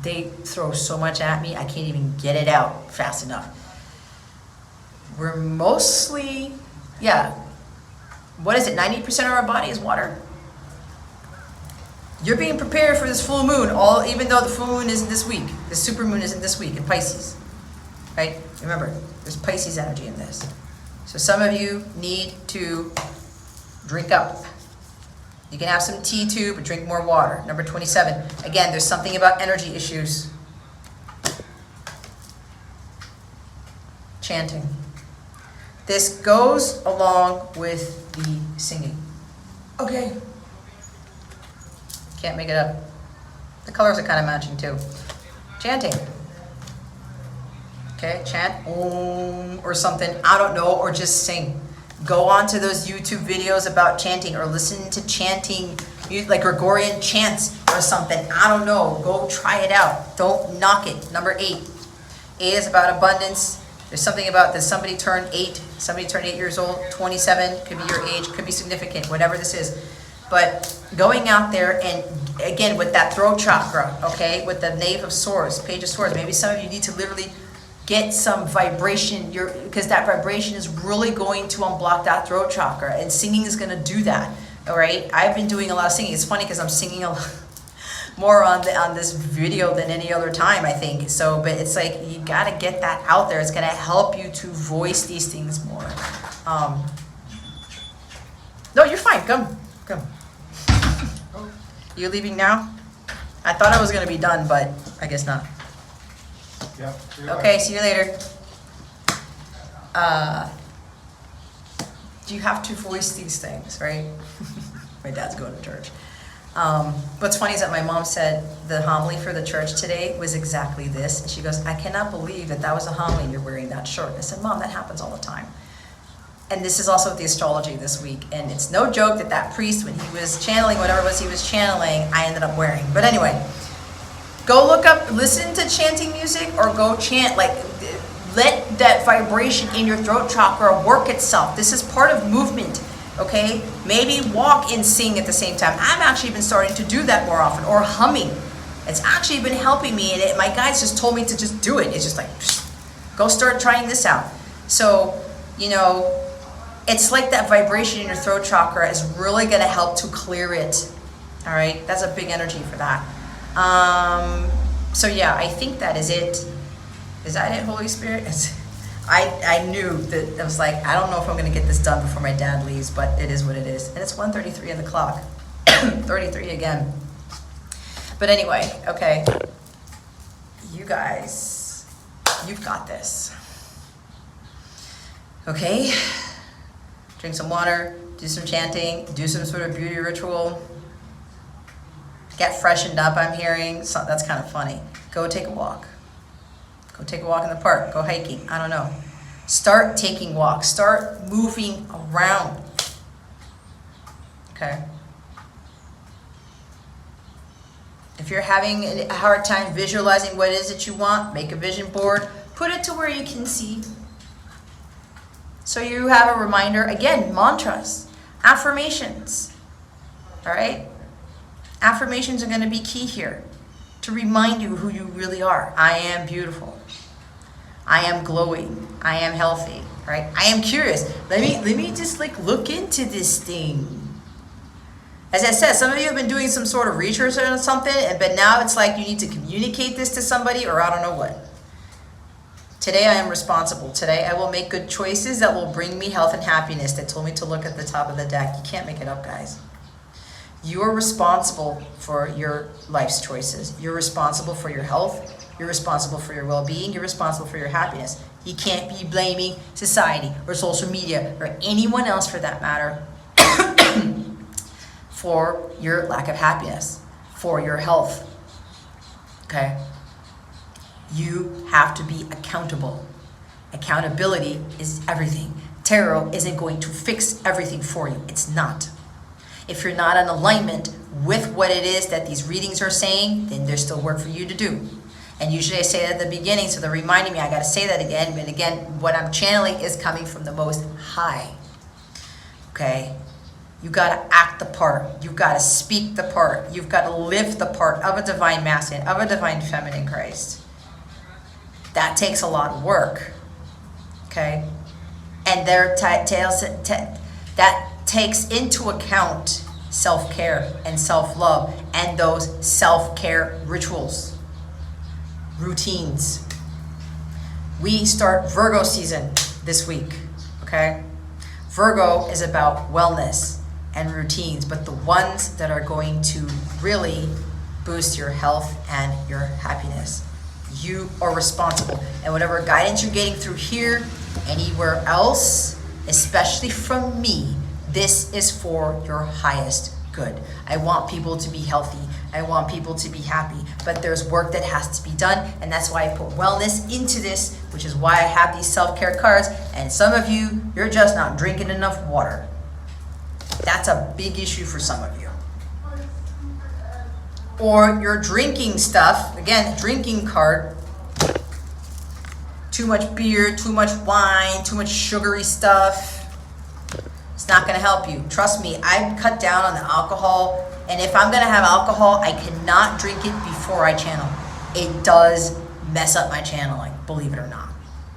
They throw so much at me, I can't even get it out fast enough. We're mostly, yeah, what is it, 90% of our body is water. You're being prepared for this full moon, even though the full moon isn't this week. The super moon isn't this week in Pisces, right? Remember, there's Pisces energy in this. So some of you need to drink up. You can have some tea too, but drink more water. Number 27. Again, there's something about energy issues. Chanting. This goes along with the singing. Okay. Can't make it up. The colors are kind of matching too. Chanting. Okay, chant Om or something. I don't know, or just sing. Go on to those YouTube videos about chanting or listen to chanting, like Gregorian chants or something. I don't know. Go try it out. Don't knock it. Number 8. 8 is about abundance. There's something about this. Somebody turned 8. Somebody turned 8 years old. 27 could be your age. Could be significant. Whatever this is. But going out there and, again, with that throat chakra, okay, with the Knave of Swords, Page of Swords, maybe some of you need to literally get some vibration, because that vibration is really going to unblock that throat chakra, and singing is going to do that. All right, I've been doing a lot of singing. It's funny because I'm singing a lot more on this video than any other time, I think. So, but it's like you got to get that out there. It's going to help you to voice these things more. No, you're fine. Come. You leaving now? I thought I was going to be done, but I guess not. Yeah. Okay, see you later. You have to voice these things, right? My dad's going to church. What's funny is that my mom said the homily for the church today was exactly this. And she goes, I cannot believe that was a homily and you're wearing that shirt. I said, Mom, that happens all the time. And this is also with the astrology this week. And it's no joke that priest, when he was channeling whatever it was he was channeling, I ended up wearing. But anyway. Go look up, listen to chanting music, or go chant. Like, let that vibration in your throat chakra work itself. This is part of movement, okay? Maybe walk and sing at the same time. I've actually been starting to do that more often, or humming. It's actually been helping me, and my guides just told me to just do it. It's just like, go start trying this out. So, it's like that vibration in your throat chakra is really going to help to clear it, all right? That's a big energy for that. So yeah, I think that is it. Is that it, Holy Spirit? I knew that I was like, I don't know if I'm going to get this done before my dad leaves, but it is what it is. And it's 1:33 on the clock. 33 again. But anyway, okay. You guys, you've got this. Okay? Drink some water, do some chanting, do some sort of beauty ritual. Get freshened up, I'm hearing. So that's kind of funny. Go take a walk. Go take a walk in the park. Go hiking. I don't know. Start taking walks. Start moving around. Okay? If you're having a hard time visualizing what it is that you want, make a vision board. Put it to where you can see. So you have a reminder. Again, mantras, affirmations. All right? Affirmations are going to be key here to remind you who you really are. I am beautiful. I am glowing. I am healthy. Right? I am curious. Let me just look into this thing. As I said, some of you have been doing some sort of research on something, but now it's like you need to communicate this to somebody, or I don't know what. Today I am responsible. Today I will make good choices that will bring me health and happiness. They told me to look at the top of the deck. You can't make it up, guys. You are responsible for your life's choices. You're responsible for your health. You're responsible for your well-being. You're responsible for your happiness. You can't be blaming society or social media or anyone else for that matter for your lack of happiness, for your health. Okay? You have to be accountable. Accountability is everything. Tarot isn't going to fix everything for you. It's not. If you're not in alignment with what it is that these readings are saying, then there's still work for you to do. And usually I say that at the beginning, so they're reminding me I got to say that again. But again, what I'm channeling is coming from the Most High. Okay? You got to act the part. You've got to speak the part. You've got to live the part of a divine masculine, of a divine feminine Christ. That takes a lot of work. Okay? And that takes into account self-care and self-love and those self-care rituals, routines. We start Virgo season this week, okay? Virgo is about wellness and routines, but the ones that are going to really boost your health and your happiness. You are responsible. And whatever guidance you're getting through here, anywhere else, especially from me, this is for your highest good. I want people to be healthy. I want people to be happy. But there's work that has to be done, and that's why I put wellness into this, which is why I have these self-care cards. And some of you, you're just not drinking enough water. That's a big issue for some of you. Or you're drinking stuff, again, drinking card, too much beer, too much wine, too much sugary stuff. It's not going to help you. Trust me, I've cut down on the alcohol, and if I'm going to have alcohol, I cannot drink it before I channel. It does mess up my channeling, believe it or not.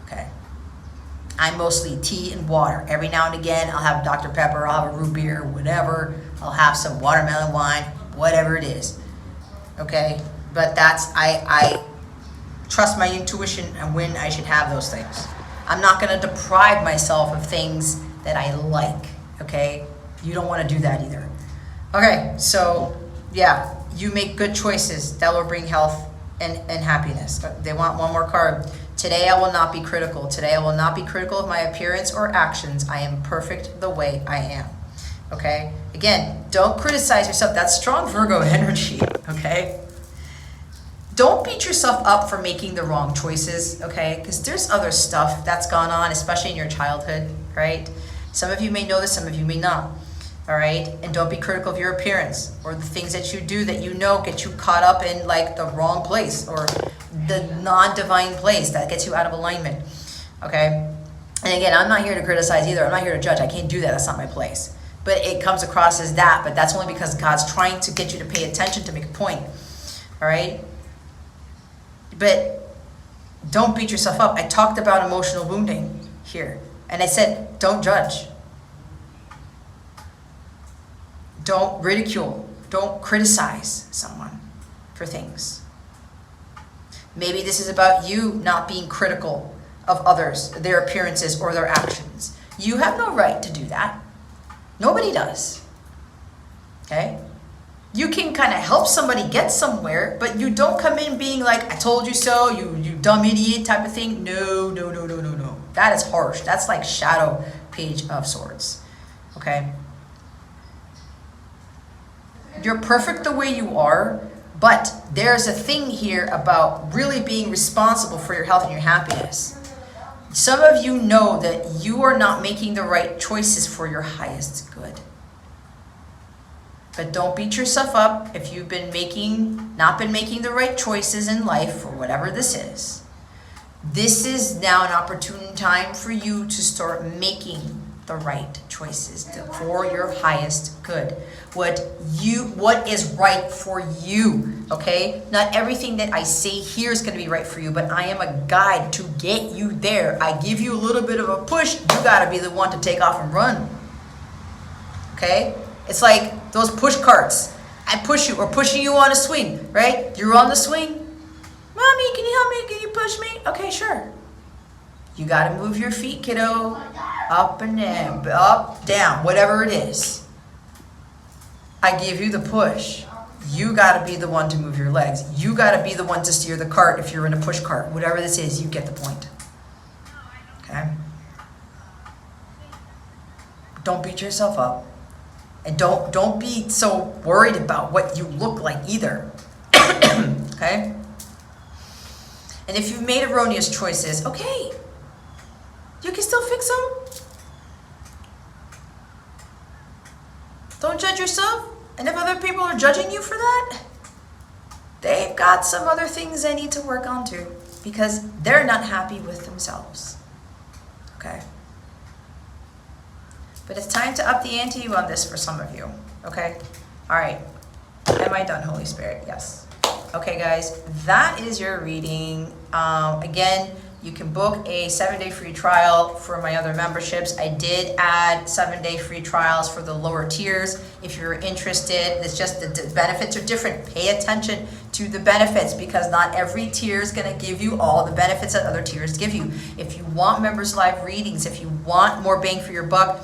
Okay? I'm mostly tea and water. Every now and again, I'll have Dr. Pepper, I'll have a root beer, whatever. I'll have some watermelon wine, whatever it is. Okay? But that's, I trust my intuition and when I should have those things. I'm not going to deprive myself of things that I like. Okay? You don't want to do that either. Okay, so yeah, you make good choices that will bring health and happiness. They want one more card. Today I will not be critical. Today I will not be critical of my appearance or actions. I am perfect the way I am. Okay? Again, don't criticize yourself. That's strong Virgo energy. Okay? Don't beat yourself up for making the wrong choices. Okay? Because there's other stuff that's gone on, especially in your childhood. Right? Some of you may know this, some of you may not. All right? And don't be critical of your appearance or the things that you do that you know get you caught up in like the wrong place or the non-divine place that gets you out of alignment. Okay? And again, I'm not here to criticize either. I'm not here to judge. I can't do that. That's not my place. But it comes across as that. But that's only because God's trying to get you to pay attention to make a point. All right? But don't beat yourself up. I talked about emotional wounding here. And I said, don't judge. Don't ridicule. Don't criticize someone for things. Maybe this is about you not being critical of others, their appearances or their actions. You have no right to do that. Nobody does. Okay? You can kind of help somebody get somewhere, but you don't come in being like, I told you so, you dumb idiot type of thing. No. That is harsh. That's like shadow page of swords. Okay? You're perfect the way you are, but there's a thing here about really being responsible for your health and your happiness. Some of you know that you are not making the right choices for your highest good. But don't beat yourself up if you've not been making the right choices in life or whatever this is. This is now an opportune time for you to start making the right choices for your highest good. What is right for you, okay? Not everything that I say here is going to be right for you, but I am a guide to get you there. I give you a little bit of a push. You got to be the one to take off and run, okay? It's like those push carts. I push you, or pushing you on a swing, right? You're on the swing. Mommy, can you help me? Can you push me? Okay, sure. You gotta move your feet, kiddo. Up and down, up, down, whatever it is. I give you the push. You gotta be the one to move your legs. You gotta be the one to steer the cart if you're in a push cart. Whatever this is, you get the point. Okay? Don't beat yourself up. And don't be so worried about what you look like either. Okay? And if you've made erroneous choices, okay. You can still fix them. Don't judge yourself. And if other people are judging you for that, they've got some other things they need to work on too, because they're not happy with themselves. Okay? But it's time to up the ante on this for some of you. Okay? All right. Am I done, Holy Spirit? Yes. Okay, guys. That is your reading. Again, you can book a 7-day free trial for my other memberships. I did add 7-day free trials for the lower tiers. If you're interested, it's just the benefits are different. Pay attention to the benefits, because not every tier is going to give you all the benefits that other tiers give you. If you want members live readings, if you want more bang for your buck,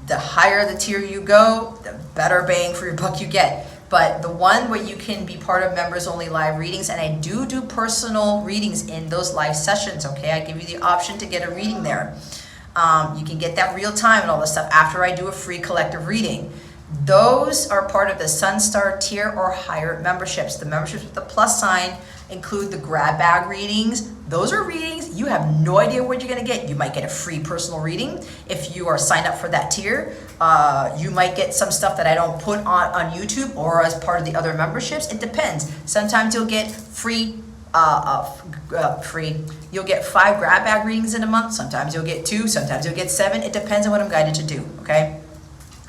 the higher the tier you go, the better bang for your buck you get. But the one where you can be part of members only live readings, and I do personal readings in those live sessions, okay? I give you the option to get a reading there. You can get that real time and all this stuff after I do a free collective reading. Those are part of the Sunstar tier or higher memberships. The memberships with the plus sign include the grab bag readings. Those are readings you have no idea what you're going to get. You might get a free personal reading if you are signed up for that tier. You might get some stuff that I don't put on YouTube or as part of the other memberships. It depends. Sometimes you'll get free. You'll get 5 grab bag readings in a month. Sometimes you'll get 2. Sometimes you'll get 7. It depends on what I'm guided to do. Okay.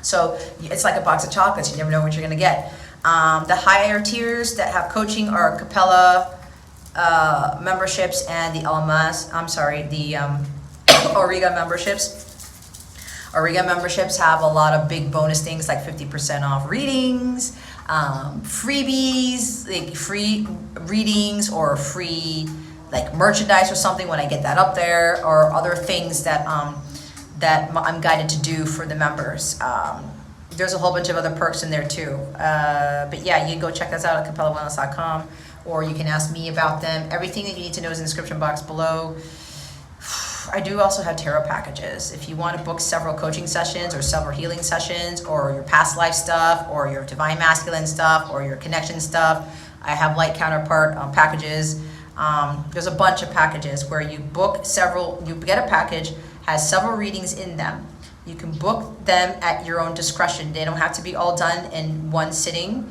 So it's like a box of chocolates. You never know what you're going to get. The higher tiers that have coaching are Capella memberships and the Origa memberships. Origa memberships have a lot of big bonus things like 50% off readings, freebies, like free readings or free like merchandise or something when I get that up there, or other things that I'm guided to do for the members. There's a whole bunch of other perks in there too. But yeah, you can go check us out at capellawellness.com, or you can ask me about them. Everything that you need to know is in the description box below. I do also have tarot packages. If you want to book several coaching sessions or several healing sessions, or your past life stuff, or your divine masculine stuff, or your connection stuff, I have light counterpart packages. There's a bunch of packages where you book several, you get a package, has several readings in them. You can book them at your own discretion. They don't have to be all done in one sitting.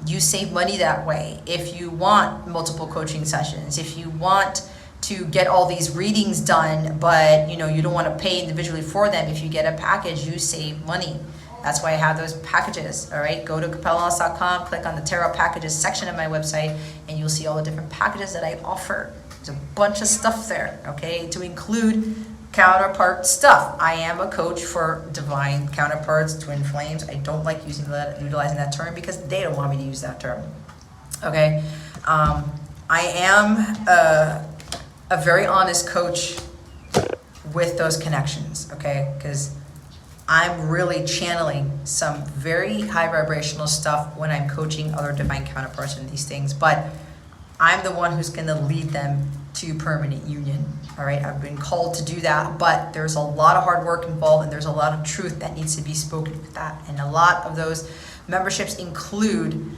You save money that way. If you want multiple coaching sessions, if you want to get all these readings done, but you don't want to pay individually for them, if you get a package, you save money. That's why I have those packages. All right, go to capellawellness.com, click on the tarot packages section of my website, and you'll see all the different packages that I offer. There's a bunch of stuff there, okay, to include counterpart stuff. I am a coach for divine counterparts, twin flames. I don't like utilizing that term because they don't want me to use that term. Okay, I am a very honest coach with those connections. Okay, because I'm really channeling some very high vibrational stuff when I'm coaching other divine counterparts in these things, but I'm the one who's going to lead them to permanent union. All right, I've been called to do that, but there's a lot of hard work involved, and there's a lot of truth that needs to be spoken with that. And a lot of those memberships include,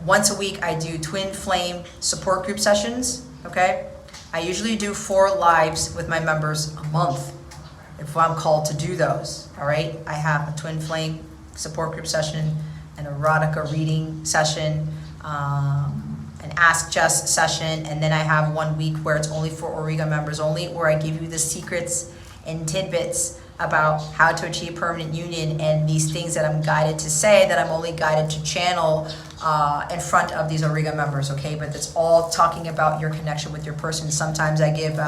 once a week I do twin flame support group sessions. Okay, I usually do 4 lives with my members a month if I'm called to do those. All right, I have a twin flame support group session, an erotica reading session, an Ask Jess session, and then I have 1 week where it's only for Origa members only, where I give you the secrets and tidbits about how to achieve permanent union and these things that I'm guided to say, that I'm only guided to channel in front of these Origa members, okay? But it's all talking about your connection with your person. Sometimes I give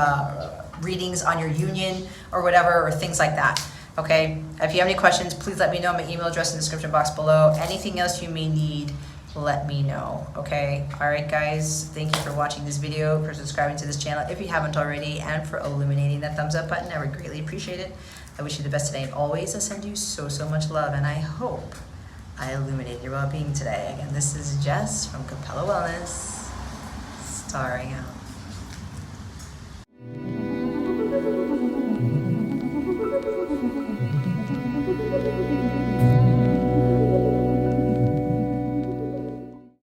readings on your union or whatever, or things like that. Okay, if you have any questions, please let me know. My email address in the description box below. Anything else you may need, let me know, okay? All right, guys, thank you for watching this video, for subscribing to this channel if you haven't already, and for illuminating that thumbs up button. I would greatly appreciate it. I wish you the best today and always. I send you so, so much love, and I hope I illuminated your well-being today. Again, this is Jess from Capella Wellness, starring out.